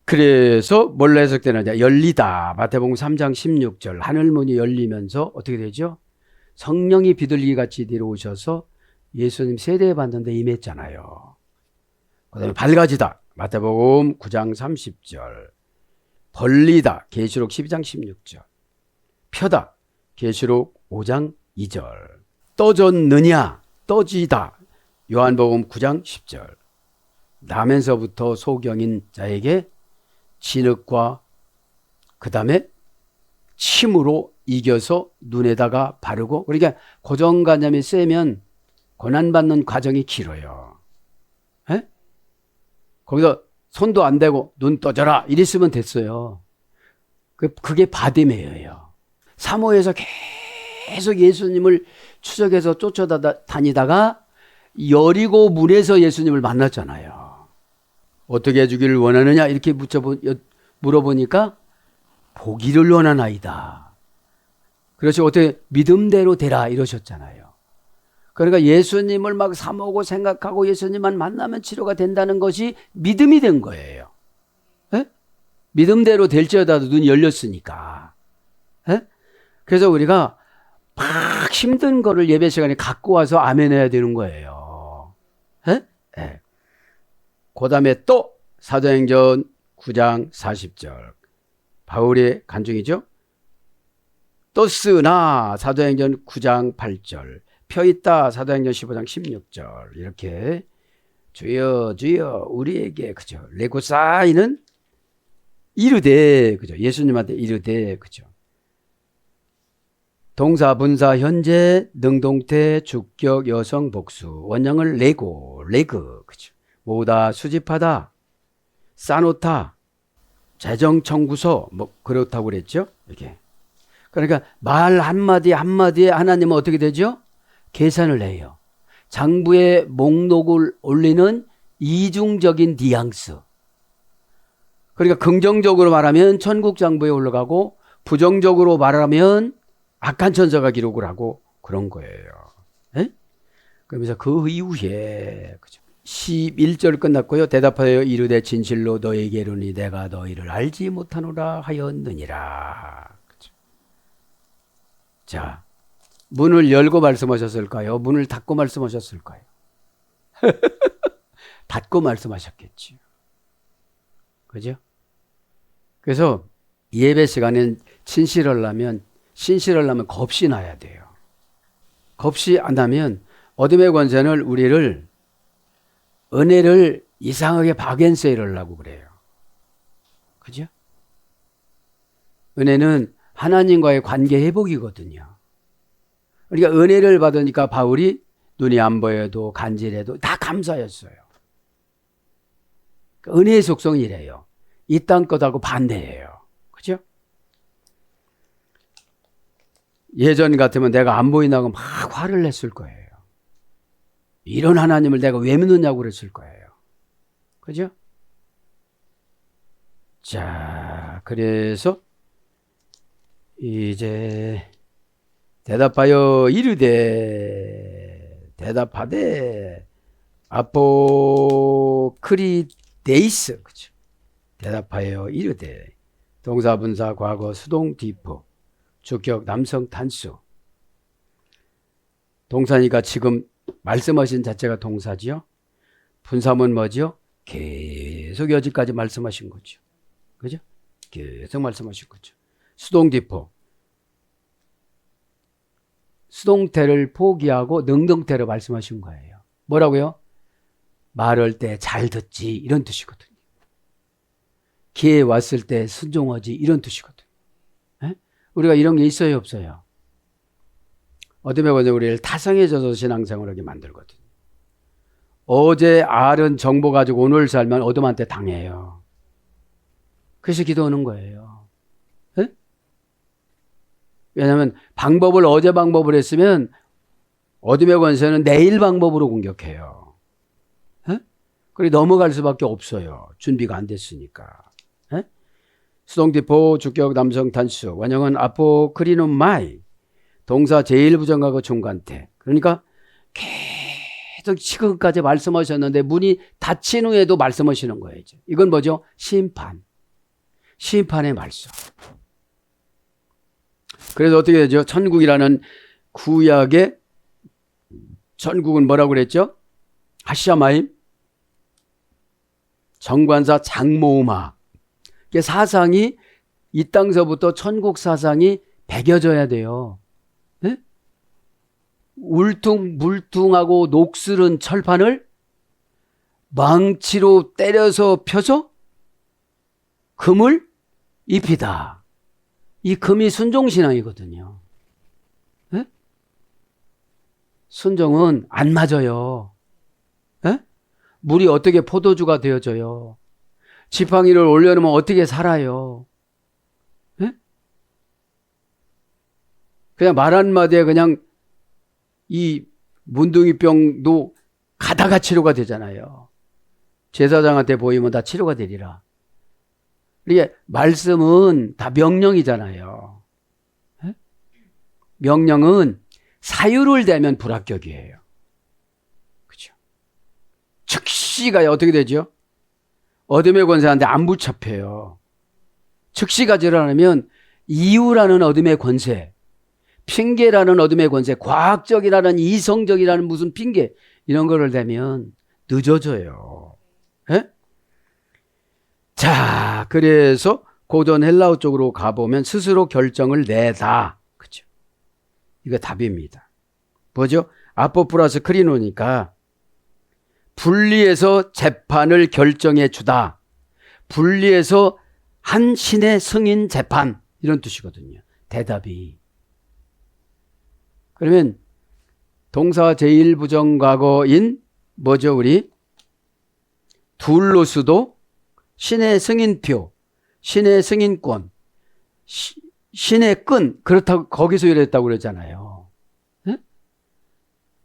그래서 뭘로 해석되느냐? 열리다. 마태복음 3장 16절. 하늘문이 열리면서 어떻게 되죠? 성령이 비둘기 같이 내려오셔서 예수님 세례 받는데 임했잖아요. 그 다음에 밝아지다. 마태복음 9장 30절. 벌리다. 계시록 12장 16절. 펴다. 계시록 5장 2절. 떠졌느냐? 떠지다. 요한복음 9장 10절. 나면서부터 소경인 자에게 진흙과 그 다음에 침으로 이겨서 눈에다가 바르고, 그러니까 고정관념이 세면 고난받는 과정이 길어요. 에? 거기서 손도 안 대고 눈 떠져라 이랬으면 됐어요. 그게 바디메어예요. 사모에서 계속 예수님을 추적해서 쫓아다니다가 여리고 문에서 예수님을 만났잖아요. 어떻게 해주기를 원하느냐 이렇게 물어보니까 보기를 원하나이다. 그래서 어떻게 믿음대로 되라 이러셨잖아요. 그러니까 예수님을 막 사모고 생각하고 예수님만 만나면 치료가 된다는 것이 믿음이 된 거예요. 예? 믿음대로 될지어다도 눈이 열렸으니까. 예? 그래서 우리가 막 힘든 거를 예배 시간에 갖고 와서 아멘 해야 되는 거예요. 예? 예. 그 다음에 또 사도행전 9장 40절. 바울의 간증이죠. 또 쓰나 사도행전 9장 8절. 펴 있다 사도행전 15장 16절. 이렇게 주여 주여 우리에게 그죠. 레고사이는 이르되 그죠. 예수님한테 이르되 그죠. 동사 분사 현재 능동태 주격 여성 복수 원형을 레고 레그 그죠. 모으다 수집하다 쌓놓다 재정 청구서 뭐 그렇다고 그랬죠. 이렇게. 그러니까 말 한마디 한마디에 하나님은 어떻게 되죠? 계산을 해요. 장부에 목록을 올리는 이중적인 뉘앙스. 그러니까 긍정적으로 말하면 천국 장부에 올라가고 부정적으로 말하면 악한 천사가 기록을 하고 그런 거예요. 에? 그러면서 그 이후에 11절 끝났고요. 대답하여 이르되 진실로 너에게 이르니 내가 너희를 알지 못하노라 하였느니라. 그렇죠? 자, 문을 열고 말씀하셨을까요? 문을 닫고 말씀하셨을까요? 닫고 말씀하셨겠지요. 그죠? 그래서 예배 시간엔 신실하려면 겁이 나야 돼요. 겁이 안 나면 어둠의 권세는 우리를 은혜를 이상하게 박앤세일을 하려고 그래요. 그죠? 은혜는 하나님과의 관계 회복이거든요. 그러니까 은혜를 받으니까 바울이 눈이 안 보여도 간질해도 다 감사였어요. 은혜의 속성이 이래요. 이 땅 것하고 반대예요. 그죠? 예전 같으면 내가 안 보인다고 막 화를 냈을 거예요. 이런 하나님을 내가 왜 믿느냐고 그랬을 거예요. 그죠? 자, 그래서 이제 대답하여 이르되 대답하되 아포크리데이스 그죠? 대답하여 이르되 동사 분사 과거 수동 디포 주격 남성 단수 동사니까 지금 말씀하신 자체가 동사지요. 분사문 뭐죠? 계속 여지까지 말씀하신 거죠. 그죠? 계속 말씀하신 거죠. 수동 디포 수동태를 포기하고 능동태로 말씀하신 거예요. 뭐라고요? 말할 때 잘 듣지 이런 뜻이거든요. 기회 왔을 때 순종하지 이런 뜻이거든요. 에? 우리가 이런 게 있어요 없어요? 어둠의 권세 우리를 타성해져서 신앙생활하게 만들거든요. 어제 알은 정보 가지고 오늘 살면 어둠한테 당해요. 그래서 기도하는 거예요. 에? 왜냐하면 방법을 어제 방법을 했으면 어둠의 권세는 내일 방법으로 공격해요. 에? 그래 넘어갈 수밖에 없어요. 준비가 안 됐으니까. 에? 수동디포 주격 남성 단수 원형은 아포크리노마이 동사 제1부정하고 중간태. 그러니까 계속 지금까지 말씀하셨는데 문이 닫힌 후에도 말씀하시는 거예요. 이건 뭐죠? 심판. 심판의 말씀. 그래서 어떻게 되죠? 천국이라는 구약의 천국은 뭐라고 그랬죠? 하샤마임 정관사 장모음하. 사상이 이 땅서부터 천국 사상이 배겨져야 돼요. 네? 울퉁불퉁하고 녹슬은 철판을 망치로 때려서 펴서 금을 입히다. 이 금이 순종신앙이거든요. 네? 순종은 안 맞아요. 네? 물이 어떻게 포도주가 되어져요? 지팡이를 올려놓으면 어떻게 살아요? 네? 그냥 말 한마디에 그냥 이 문둥이병도 가다가 치료가 되잖아요. 제사장한테 보이면 다 치료가 되리라. 이게 말씀은 다 명령이잖아요. 네? 명령은 사유를 대면 불합격이에요. 즉시가 어떻게 되죠? 어둠의 권세한테 안 붙잡혀요. 즉시가 일어나면 이유라는 어둠의 권세, 핑계라는 어둠의 권세, 과학적이라는 이성적이라는 무슨 핑계 이런 거를 대면 늦어져요. 예? 자, 그래서 고전 헬라어 쪽으로 가보면 스스로 결정을 내다. 그죠? 이거 답입니다. 뭐죠? 아포 플러스 크리노니까 분리해서 재판을 결정해 주다. 분리해서 한 신의 승인 재판 이런 뜻이거든요. 대답이. 그러면 동사 제1부정과거인 뭐죠 우리? 둘로스도 신의 승인표, 신의 승인권, 신의 끈 그렇다고 거기서 이랬다고 그랬잖아요. 네?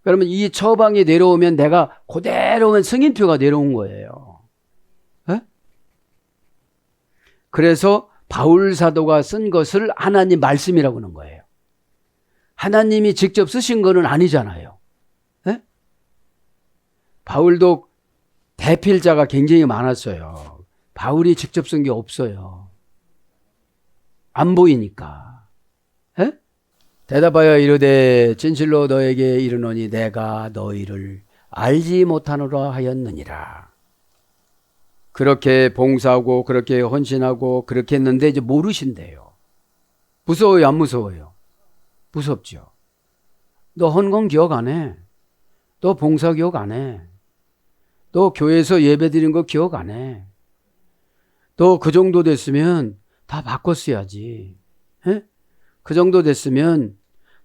그러면 이 처방이 내려오면 내가 그대로 승인표가 내려온 거예요. 네? 그래서 바울 사도가 쓴 것을 하나님 말씀이라고 하는 거예요. 하나님이 직접 쓰신 거는 아니잖아요. 네? 바울도 대필자가 굉장히 많았어요. 바울이 직접 쓴 게 없어요. 안 보이니까. 에? 대답하여 이르되 진실로 너에게 이르노니 내가 너희를 알지 못하노라 하였느니라. 그렇게 봉사하고 그렇게 헌신하고 그렇게 했는데 이제 모르신대요. 무서워요, 안 무서워요? 무섭죠. 너 헌금 기억 안 해? 너 봉사 기억 안 해? 너 교회에서 예배 드린 거 기억 안 해? 너 그 정도 됐으면 다 바꿨어야지. 에? 그 정도 됐으면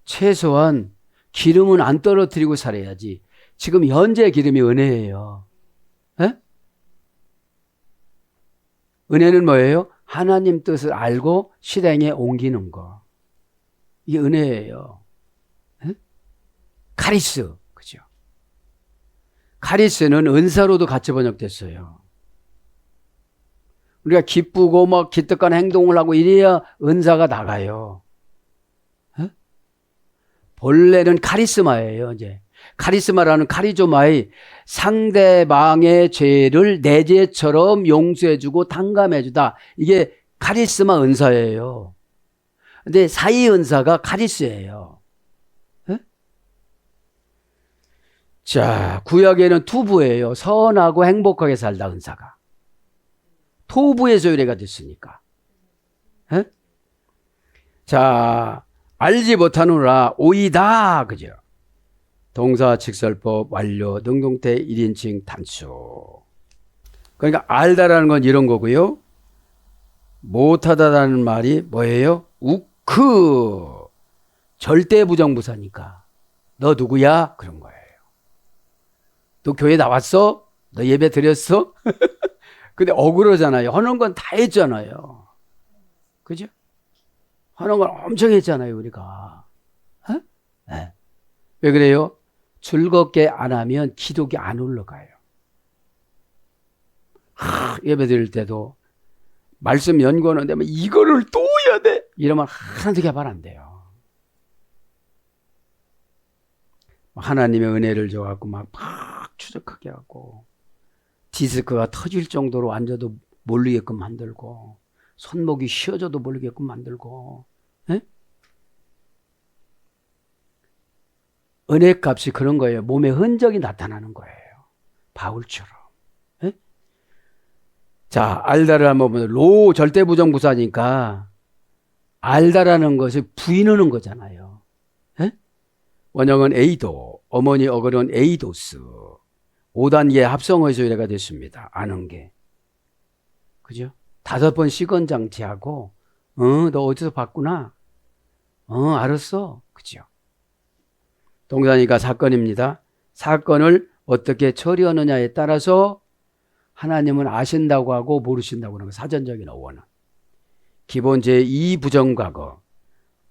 최소한 기름은 안 떨어뜨리고 살아야지. 지금 현재 기름이 은혜예요. 에? 은혜는 뭐예요? 하나님 뜻을 알고 실행에 옮기는 거. 이게 은혜예요. 에? 카리스, 그죠? 카리스는 은사로도 같이 번역됐어요. 우리가 기쁘고 막 기특한 행동을 하고 이래야 은사가 나가요. 에? 본래는 카리스마예요. 이제 카리스마라는 카리조마의 상대방의 죄를 내 죄처럼 용서해주고 탕감해주다. 이게 카리스마 은사예요. 근데 사이 은사가 카리스예요. 에? 자, 구약에는 투부예요. 선하고 행복하게 살다 은사가. 토부에서 유래가 됐으니까. 에? 자, 알지 못하노라 오이다. 그죠? 동사 직설법 완료 능동태 1인칭 단수. 그러니까 알다라는 건 이런 거고요. 못하다라는 말이 뭐예요? 우크. 절대 부정부사니까. 너 누구야? 그런 거예요. 너 교회 나왔어? 너 예배 드렸어? 근데 억울하잖아요. 하는 건 다 했잖아요. 그죠? 하는 건 엄청 했잖아요, 우리가. 네. 왜 그래요? 즐겁게 안 하면 기독이 안 올라가요. 예배 드릴 때도 말씀 연구하는데 뭐 이거를 또 해야 돼? 이러면 하나도 개발 안 돼요. 하나님의 은혜를 줘갖고 막 추적하게 하고 디스크가 터질 정도로 앉아도 모르게끔 만들고 손목이 쉬어져도 모르게끔 만들고 에? 은혜값이 그런 거예요. 몸에 흔적이 나타나는 거예요. 바울처럼. 에? 자, 알다를 한번 보면 로 절대 부정부사니까 알다라는 것을 부인하는 거잖아요. 에? 원형은 에이도, 어머니 어글은 에이도스. 5단계 합성어에서 유래가 됐습니다. 아는 게. 그죠? 5번 시건장치하고, 너 어디서 봤구나? 알았어. 그죠? 동사니까 사건입니다. 사건을 어떻게 처리하느냐에 따라서 하나님은 아신다고 하고 모르신다고 하는 거. 사전적인 어원은. 기본 제2부정과거.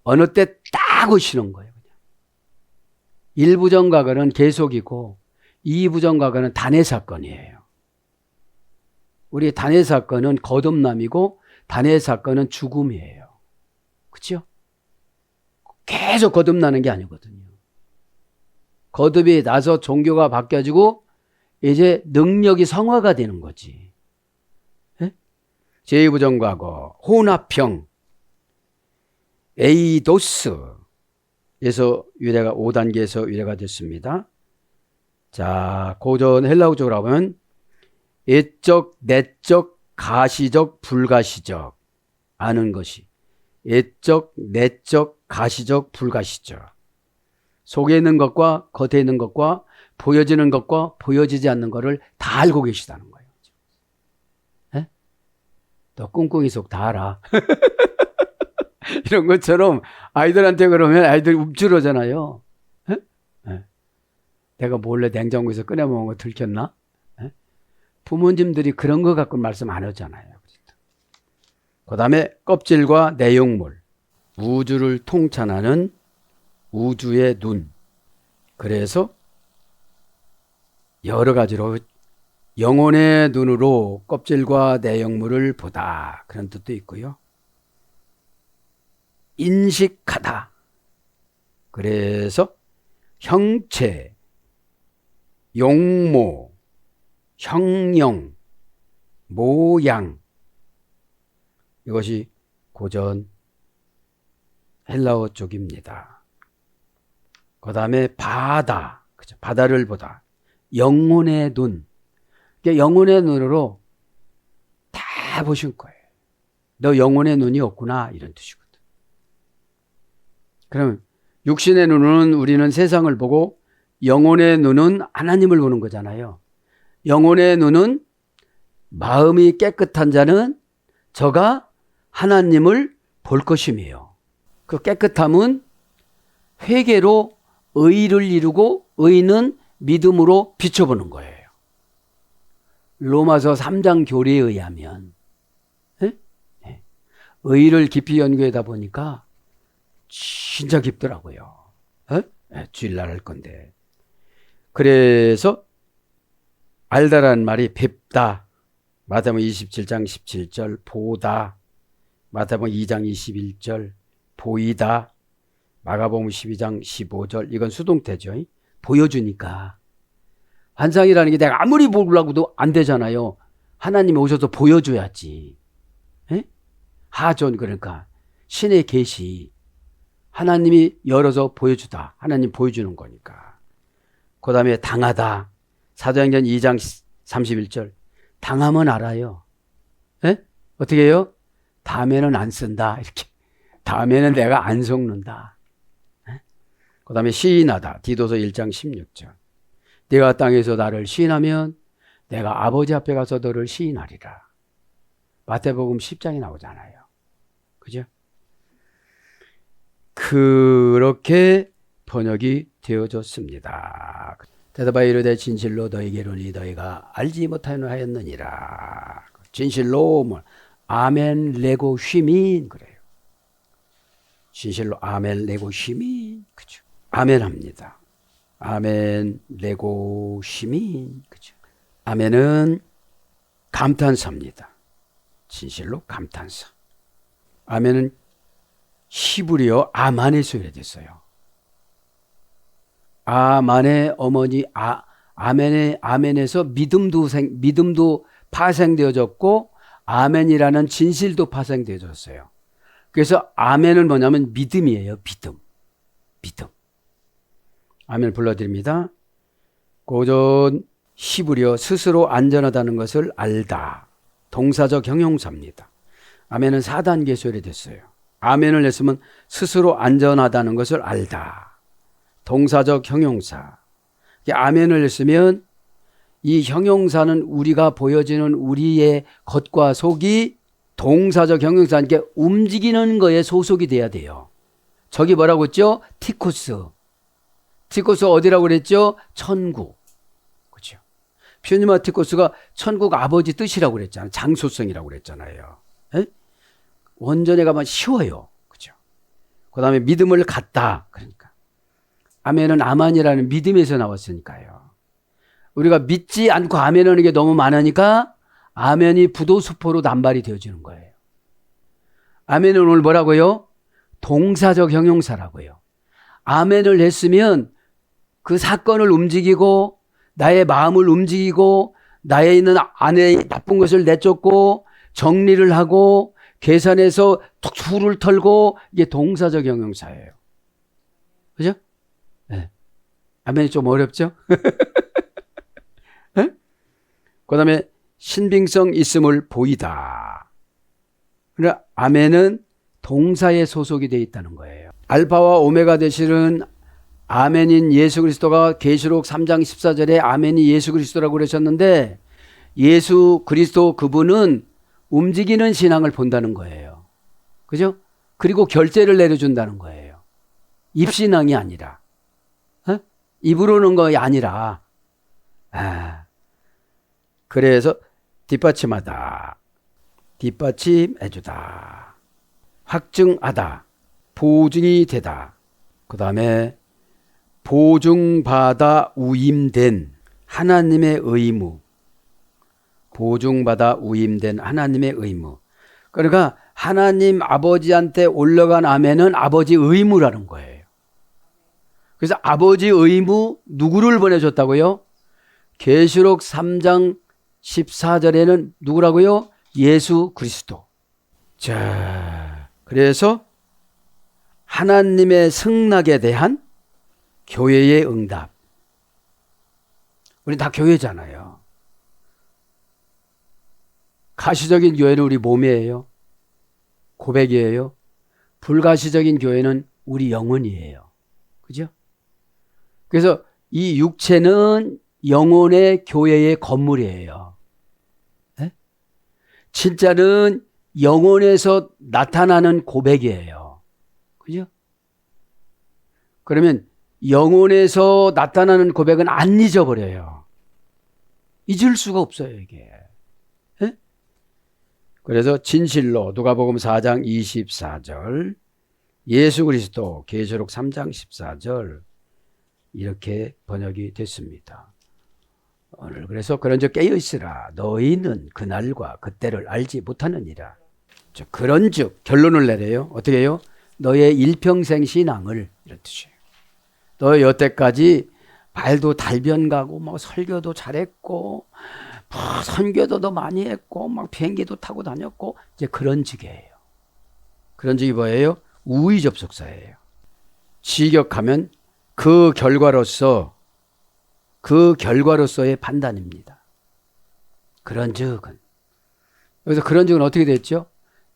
어느 때 딱 오시는 거예요. 그냥. 1부정과거는 계속이고, 2부정과거는 단회 사건이에요. 우리 단회 사건은 거듭남이고 단회 사건은 죽음이에요. 그렇죠? 계속 거듭나는 게 아니거든요. 거듭이 나서 종교가 바뀌어지고 이제 능력이 성화가 되는 거지. 예? 제2부정과거, 혼합형, 에이도스에서 유래가 5단계에서 유래가 됐습니다. 자, 고전 헬라어적으로 하면 예적, 내적, 가시적, 불가시적 아는 것이 예적, 내적, 가시적, 불가시적 속에 있는 것과 겉에 있는 것과 보여지는 것과 보여지지 않는 것을 다 알고 계시다는 거예요. 네? 너 꿍꿍이 속 다 알아. 이런 것처럼 아이들한테 그러면 아이들이 움츠러잖아요. 네? 네. 내가 몰래 냉장고에서 꺼내 먹은 거 들켰나? 네? 부모님들이 그런 거 갖고 말씀 안 하잖아요. 그 다음에 껍질과 내용물, 우주를 통찰하는 우주의 눈. 그래서 여러 가지로 영혼의 눈으로 껍질과 내용물을 보다 그런 뜻도 있고요. 인식하다. 그래서 형체, 용모, 형형, 모양 이것이 고전 헬라어 쪽입니다. 그 다음에 바다, 그죠? 바다를 보다. 영혼의 눈. 그러니까 영혼의 눈으로 다 보신 거예요. 너 영혼의 눈이 없구나 이런 뜻이거든. 그럼 육신의 눈은 우리는 세상을 보고 영혼의 눈은 하나님을 보는 거잖아요. 영혼의 눈은 마음이 깨끗한 자는 저가 하나님을 볼 것임이에요. 그 깨끗함은 회개로 의를 이루고 의는 믿음으로 비춰보는 거예요. 로마서 3장 교리에 의하면 의를 깊이 연구하다 보니까 진짜 깊더라고요. 주일날 할 건데. 그래서 알다라는 말이 뵙다. 마태복음 27장 17절 보다. 마태복음 2장 21절 보이다. 마가복음 12장 15절 이건 수동태죠. 보여주니까. 환상이라는 게 내가 아무리 보려고도 안 되잖아요. 하나님이 오셔서 보여줘야지. 하전 그러니까 신의 계시. 하나님이 열어서 보여주다. 하나님 보여주는 거니까. 그 다음에 당하다. 사도행전 2장 31절. 당하면 알아요. 어떻게 해요? 다음에는 안 쓴다. 이렇게. 다음에는 내가 안 속는다. 그 다음에 시인하다. 디도서 1장 16절. 네가 땅에서 나를 시인하면 내가 아버지 앞에 가서 너를 시인하리라. 마태복음 10장이 나오잖아요. 그죠? 그렇게 번역이 되어졌습니다. 대답하여 이르되 진실로 너에게 이르노니 너희가 알지 못하였느니라. 진실로 뭐 아멘 레고 휘민 그래요. 진실로 아멘 레고 휘민 그죠? 아멘 합니다. 아멘 레고 휘민 그죠? 아멘은 감탄사입니다. 진실로 감탄사. 아멘은 히브리어 아만에서 유래됐어요. 아만의 어머니 아멘에서 믿음도 파생되어졌고 아멘이라는 진실도 파생되어졌어요. 그래서 아멘은 뭐냐면 믿음이에요. 믿음. 아멘 불러드립니다. 고전 히브리어 스스로 안전하다는 것을 알다. 동사적 형용사입니다. 아멘은 4단계에서 유래됐어요. 아멘을 했으면 스스로 안전하다는 것을 알다. 동사적 형용사. 아멘을 했으면 이 형용사는 우리가 보여지는 우리의 겉과 속이 동사적 형용사니까 움직이는 거에 소속이 돼야 돼요. 저기 뭐라고 했죠? 티코스. 티코스 어디라고 그랬죠? 천국. 그렇죠? 퓨니마 티코스가 천국 아버지 뜻이라고 그랬잖아요. 장소성이라고 그랬잖아요. 에? 원전에 가면 쉬워요. 그죠? 그 다음에 믿음을 갖다. 그러니까. 아멘은 아만이라는 믿음에서 나왔으니까요. 우리가 믿지 않고 아멘 하는 게 너무 많으니까 아멘이 부도수포로 남발이 되어지는 거예요. 아멘은 오늘 뭐라고요? 동사적 형용사라고요. 아멘을 했으면 그 사건을 움직이고 나의 마음을 움직이고 나에 있는 안에 나쁜 것을 내쫓고 정리를 하고 계산해서 툭툭을 털고 이게 동사적 형용사예요. 그죠? 네. 아멘이 좀 어렵죠? 네? 그 다음에 신빙성 있음을 보이다. 그러나 아멘은 동사에 소속이 되어 있다는 거예요. 알파와 오메가 되시는 아멘인 예수 그리스도가 계시록 3장 14절에 아멘이 예수 그리스도라고 그러셨는데 예수 그리스도 그분은 움직이는 신앙을 본다는 거예요. 그죠? 그리고 결제를 내려준다는 거예요. 입신앙이 아니라. 입으로는 것이 아니라. 그래서 뒷받침하다. 뒷받침해주다. 확증하다. 보증이 되다. 그 다음에 보증받아 우임된 하나님의 의무. 보증받아 우임된 하나님의 의무. 그러니까 하나님 아버지한테 올라간 아멘은 아버지 의무라는 거예요. 그래서 아버지 의무 누구를 보내줬다고요? 계시록 3장 14절에는 누구라고요? 예수 그리스도. 자, 그래서 하나님의 승낙에 대한 교회의 응답. 우리 다 교회잖아요. 가시적인 교회는 우리 몸이에요. 고백이에요. 불가시적인 교회는 우리 영혼이에요. 그죠? 그래서 이 육체는 영혼의 교회의 건물이에요. 네? 진짜는 영혼에서 나타나는 고백이에요. 그죠? 그러면 영혼에서 나타나는 고백은 안 잊어버려요. 잊을 수가 없어요, 이게. 네? 그래서 진실로 누가복음 4장 24절, 예수 그리스도 계시록 3장 14절 이렇게 번역이 됐습니다. 오늘 그래서 그런즉 깨어있으라 너희는 그날과 그때를 알지 못하느니라. 그런즉 결론을 내려요. 어떻게 해요? 너의 일평생 신앙을 이런 뜻이에요. 너 여태까지 발도 달변 가고 뭐 설교도 잘했고 뭐 선교도 더 많이 했고 막 비행기도 타고 다녔고 이제 그런즉이에요. 그런즉이 뭐예요? 우의 접속사예요. 지격하면 그 결과로서의 판단입니다. 그런즉은. 그래서 그런즉은 어떻게 됐죠?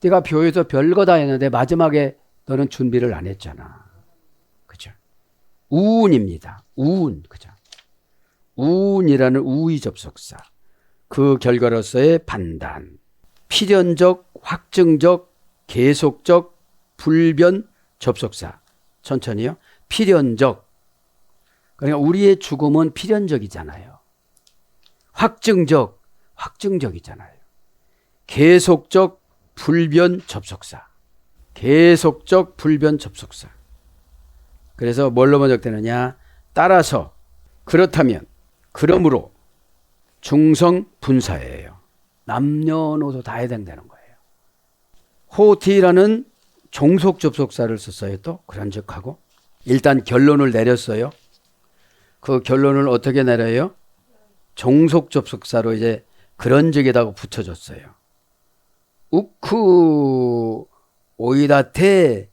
네가 교회에서 별거 다 했는데 마지막에 너는 준비를 안 했잖아. 그죠? 우운입니다. 우운. 그죠? 우운이라는 우의 접속사. 그 결과로서의 판단. 필연적, 확증적, 계속적, 불변 접속사. 천천히요. 필연적. 그러니까 우리의 죽음은 필연적이잖아요. 확증적, 확증적이잖아요. 계속적, 불변 접속사. 계속적, 불변 접속사. 그래서 뭘로 번역되느냐? 따라서, 그렇다면, 그러므로, 중성 분사예요. 남녀노소 다 해당되는 거예요. 호티라는 종속 접속사를 썼어요. 또 그런즉하고 일단 결론을 내렸어요. 그 결론을 어떻게 내려요? 종속 접속사로 이제 그런즉에다가 붙여줬어요. 우쿠 오이다테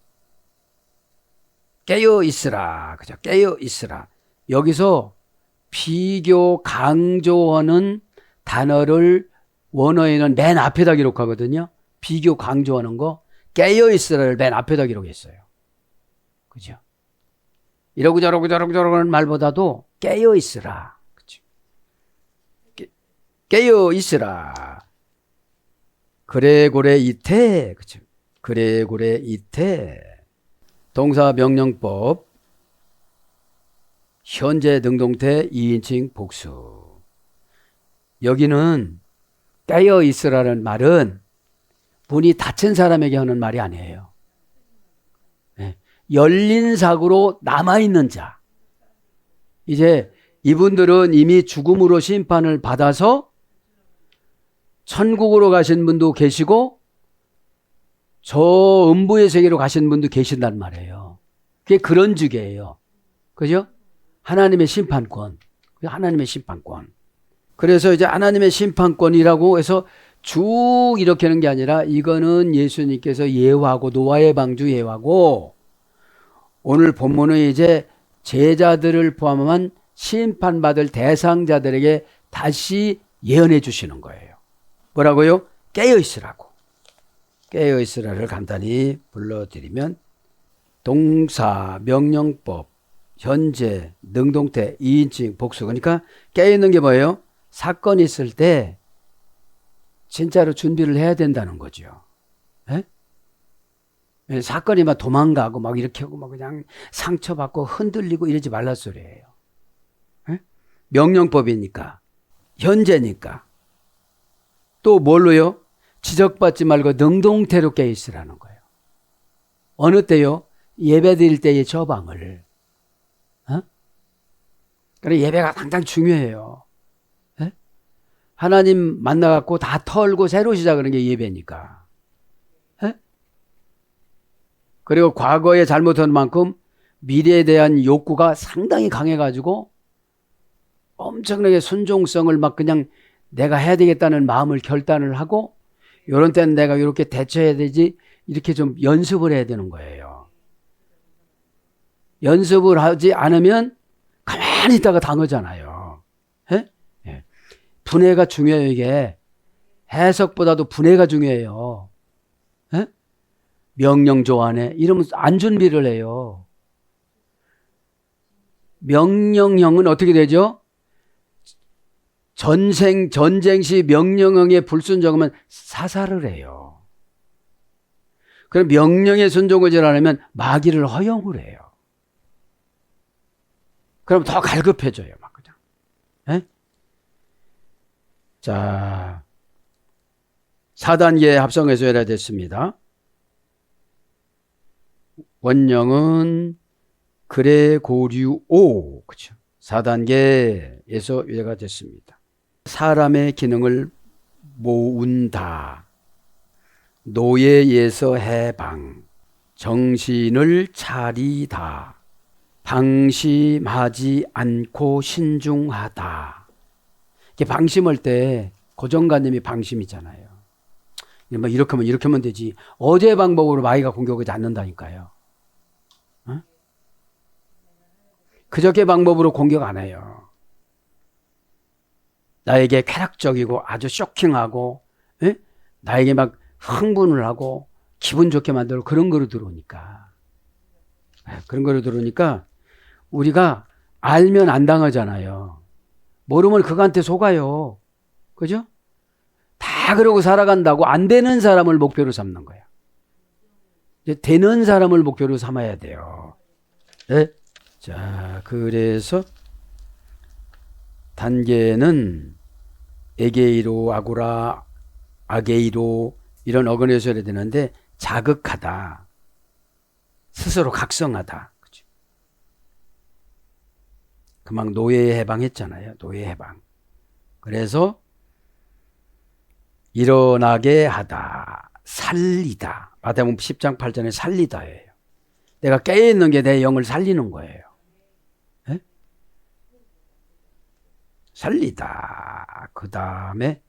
깨어 있으라. 그죠? 깨어 있으라. 여기서 비교 강조하는 단어를 원어에는 맨 앞에다 기록하거든요. 비교 강조하는 거 깨어 있으라를 맨 앞에다 기록했어요. 그죠? 이러고 저러고 하는 말보다도 깨어 있으라. 그죠? 깨어 있으라. 그래고래 이태. 그죠? 그래고래 이태. 동사 명령법. 현재 능동태 2인칭 복수. 여기는 깨어 있으라는 말은 문이 닫힌 사람에게 하는 말이 아니에요. 네. 열린 사고로 남아있는 자. 이제 이분들은 이미 죽음으로 심판을 받아서 천국으로 가신 분도 계시고 저 음부의 세계로 가신 분도 계신단 말이에요. 그게 그런즉이에요. 그죠? 하나님의 심판권. 하나님의 심판권. 그래서 이제 하나님의 심판권이라고 해서 쭉 이렇게 하는 게 아니라 이거는 예수님께서 예화고 노아의 방주 예화고 오늘 본문은 이제 제자들을 포함한 심판받을 대상자들에게 다시 예언해 주시는 거예요. 뭐라고요? 깨어있으라고. 깨어있으라를 간단히 불러드리면 동사, 명령법, 현재, 능동태, 2인칭, 복수. 그러니까 깨어있는 게 뭐예요? 사건이 있을 때 진짜로 준비를 해야 된다는 거죠. 에? 사건이 막 도망가고 막 이렇게 하고 막 그냥 상처받고 흔들리고 이러지 말란 소리예요. 에? 명령법이니까, 현재니까. 또 뭘로요? 지적받지 말고 능동태로 깨어있으라는 거예요. 어느 때요? 예배 드릴 때의 저방을. 그래 예배가 당장 중요해요. 에? 하나님 만나갖고 다 털고 새로 시작하는 게 예배니까. 에? 그리고 과거에 잘못한 만큼 미래에 대한 욕구가 상당히 강해가지고 엄청나게 순종성을 막 그냥 내가 해야 되겠다는 마음을 결단을 하고 이런 때는 내가 이렇게 대처해야 되지 이렇게 좀 연습을 해야 되는 거예요. 연습을 하지 않으면 가만히 있다가 당하잖아요. 예? 예. 분해가 중요해요. 이게 해석보다도 분해가 중요해요. 예? 명령 조안에 이러면 안 준비를 해요. 명령형은 어떻게 되죠? 전쟁 시 명령형에 불순종하면 사살을 해요. 그럼 명령에 순종하지 않으면 마귀를 허용을 해요. 그럼 더 갈급해져요, 막 그냥. 에? 자, 4단계 합성해서 해야 됐습니다. 원령은 그레고류 오, 그렇죠. 4단계에서 이해가 됐습니다. 사람의 기능을 모은다. 노예에서 해방. 정신을 차리다. 방심하지 않고 신중하다. 이게 방심할 때 고정관념이 방심이잖아요. 뭐 이렇게 하면 되지. 어제 방법으로 마귀가 공격하지 않는다니까요. 어? 그저께 방법으로 공격 안 해요. 나에게 쾌락적이고 아주 쇼킹하고 에? 나에게 막 흥분을 하고 기분 좋게 만들고 그런 거로 들어오니까. 그런 거로 들어오니까 우리가 알면 안 당하잖아요. 모르면 그거한테 속아요. 그죠? 다 그러고 살아간다고 안 되는 사람을 목표로 삼는 거야. 이제 되는 사람을 목표로 삼아야 돼요. 네? 자, 그래서 단계는 에게이로, 아고라, 아게이로 이런 어근에서 해야 되는데 자극하다. 스스로 각성하다. 그죠? 그만 노예 해방했잖아요. 노예 해방. 그래서 일어나게 하다. 살리다. 마태복음 10장 8절에 살리다예요. 내가 깨어있는 게 내 영을 살리는 거예요. 네? 살리다. 그 다음에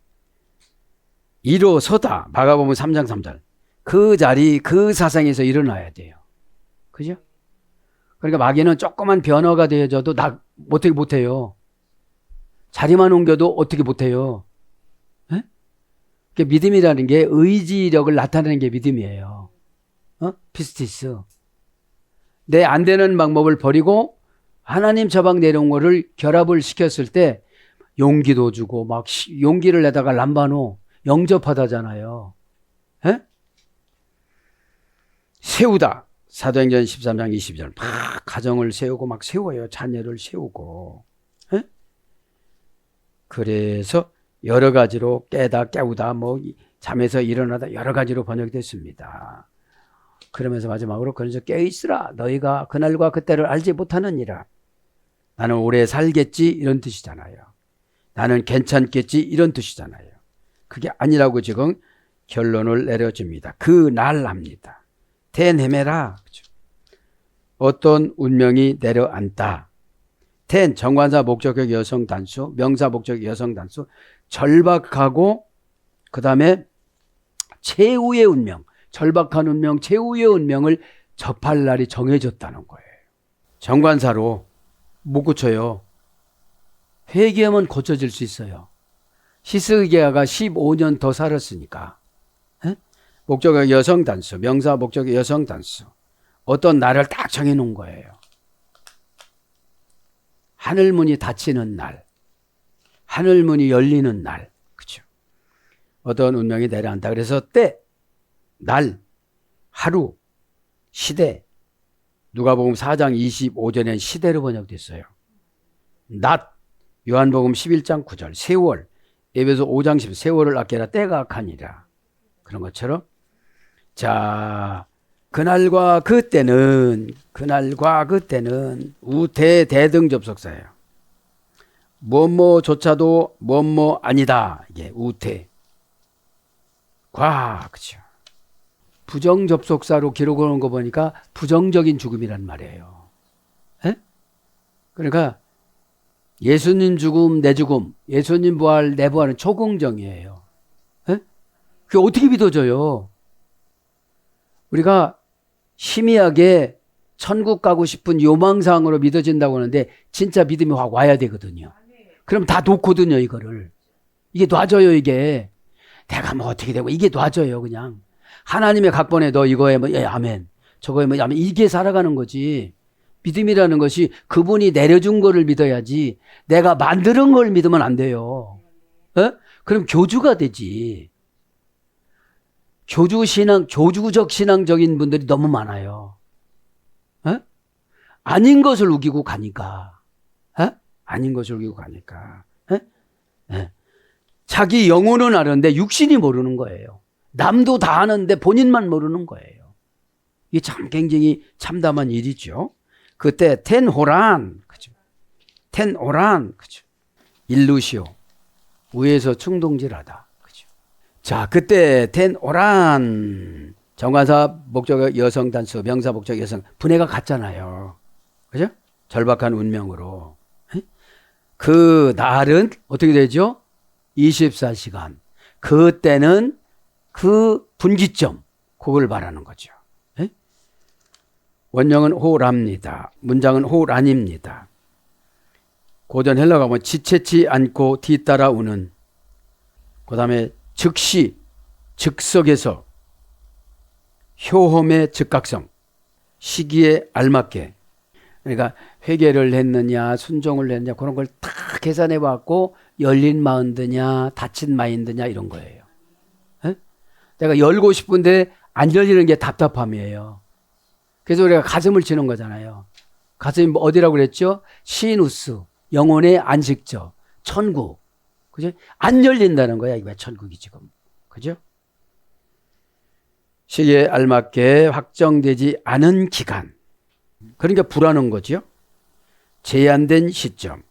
일어서다. 마가복음 3장 3절. 그 자리, 그 사상에서 일어나야 돼요. 그죠? 그러니까 마귀는 조그만 변화가 되어져도 어떻게 못해요. 자리만 옮겨도 어떻게 못해요. 네? 믿음이라는 게 의지력을 나타내는 게 믿음이에요. 피스티스. 내 안 되는 방법을 버리고 하나님 처방 내려온 거를 결합을 시켰을 때 용기도 주고 막 용기를 내다가 람바노 영접하다잖아요. 에? 세우다. 사도행전 13장 20절 막 가정을 세우고 막 세워요. 자녀를 세우고. 에? 그래서 여러 가지로 깨우다 뭐 잠에서 일어나다 여러 가지로 번역됐습니다. 그러면서 마지막으로 그래서 깨어있으라. 너희가 그날과 그때를 알지 못하느니라. 나는 오래 살겠지 이런 뜻이잖아요. 나는 괜찮겠지 이런 뜻이잖아요. 그게 아니라고 지금 결론을 내려줍니다. 그날 합니다. 대내매라. 어떤 운명이 내려앉다. ten 정관사 목적격 여성 단수, 명사 목적격 여성 단수, 절박하고 그 다음에 최후의 운명, 절박한 운명, 최후의 운명을 접할 날이 정해졌다는 거예요. 정관사로 못 고쳐요. 회개하면 고쳐질 수 있어요. 히스기야가 15년 더 살았으니까. 에? 목적격 여성 단수, 명사 목적격 여성 단수. 어떤 날을 딱 정해놓은 거예요. 하늘문이 닫히는 날, 하늘문이 열리는 날, 그렇죠? 어떤 운명이 내려앉다. 그래서 때, 날, 하루, 시대. 누가복음 4장 25절엔 시대로 번역됐어요. 낮, 요한복음 11장 9절, 세월, 에베소 5장 10절, 세월을 아껴라 때가 악하니라. 그런 것처럼 자, 그날과 그때는 우태 대등 접속사예요. 뭐뭐조차도 뭐뭐 아니다. 이게 우태. 그렇죠. 부정 접속사로 기록을 한 거 보니까 부정적인 죽음이란 말이에요. 에? 그러니까 예수님 죽음, 내 죽음, 예수님 부활, 내 부활은 초긍정이에요. 에? 그게 어떻게 믿어져요? 우리가 희미하게 천국 가고 싶은 요망사항으로 믿어진다고 하는데 진짜 믿음이 확 와야 되거든요. 그럼 다 놓거든요, 이거를. 이게 놔져요, 이게. 내가 뭐 어떻게 되고, 이게 놔져요, 그냥. 하나님의 각본에 너 이거에 뭐, 예, 아멘. 저거에 뭐, 아멘. 이게 살아가는 거지. 믿음이라는 것이 그분이 내려준 거를 믿어야지 내가 만드는 걸 믿으면 안 돼요. 에? 그럼 교주가 되지. 교주적 신앙적인 분들이 너무 많아요. 에? 아닌 것을 우기고 가니까. 에? 아닌 것을 우기고 가니까. 에? 에. 자기 영혼은 아는데 육신이 모르는 거예요. 남도 다 아는데 본인만 모르는 거예요. 이게 참 굉장히 참담한 일이죠. 그때 텐호란, 그죠? 텐오란, 그죠? 일루시오, 위에서 충동질하다, 그죠? 자, 그때 텐오란, 정관사 목적 여성 단수, 명사 목적 여성, 분해가 같잖아요, 그죠? 절박한 운명으로. 그 날은 어떻게 되죠? 24시간. 그때는 그 분기점, 그걸 말하는 거죠. 원형은 호랍니다. 문장은 호란입니다. 고전 헬라가 뭐 지체치 않고 뒤따라 오는, 그 다음에 즉시, 즉석에서, 효험의 즉각성, 시기에 알맞게. 그러니까 회개를 했느냐, 순종을 했느냐, 그런 걸 다 계산해 봤고, 열린 마인드냐, 닫힌 마인드냐, 이런 거예요. 에? 내가 열고 싶은데 안 열리는 게 답답함이에요. 그래서 우리가 가슴을 치는 거잖아요. 가슴이 뭐 어디라고 그랬죠? 시누스, 영혼의 안식처, 천국. 그죠? 안 열린다는 거야. 이게 왜 천국이 지금. 그죠? 시기에 알맞게 확정되지 않은 기간. 그러니까 불안한 거죠. 제한된 시점.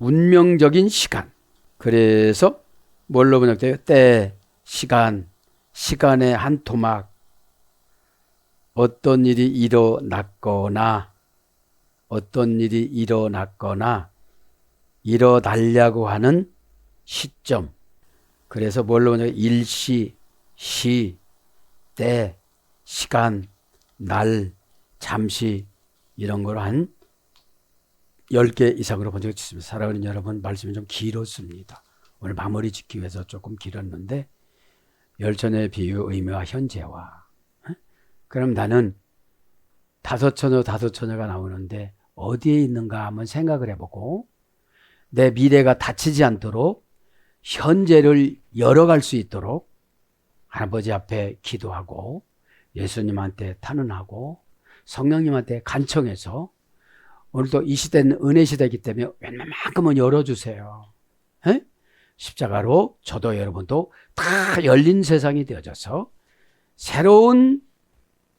운명적인 시간. 그래서 뭘로 번역돼요? 때, 시간, 시간의 한 토막. 어떤 일이 일어났거나 일어나려고 하는 시점. 그래서 뭘로 보냐? 일시, 시, 때, 시간, 날, 잠시 이런 걸로 한 10개 이상으로 본 적이 있습니다. 사랑하는 여러분, 말씀이 좀 길었습니다. 오늘 마무리 짓기 위해서 조금 길었는데 열천의 비유, 의미와 현재와. 그럼 나는 다섯 처녀가 나오는데 어디에 있는가 한번 생각을 해보고 내 미래가 닫히지 않도록 현재를 열어갈 수 있도록 아버지 앞에 기도하고 예수님한테 탄원하고 성령님한테 간청해서 오늘도 이 시대는 은혜 시대이기 때문에 웬만큼은 열어주세요. 에? 십자가로 저도 여러분도 다 열린 세상이 되어져서 새로운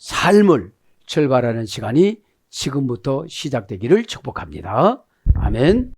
삶을 출발하는 시간이 지금부터 시작되기를 축복합니다. 아멘.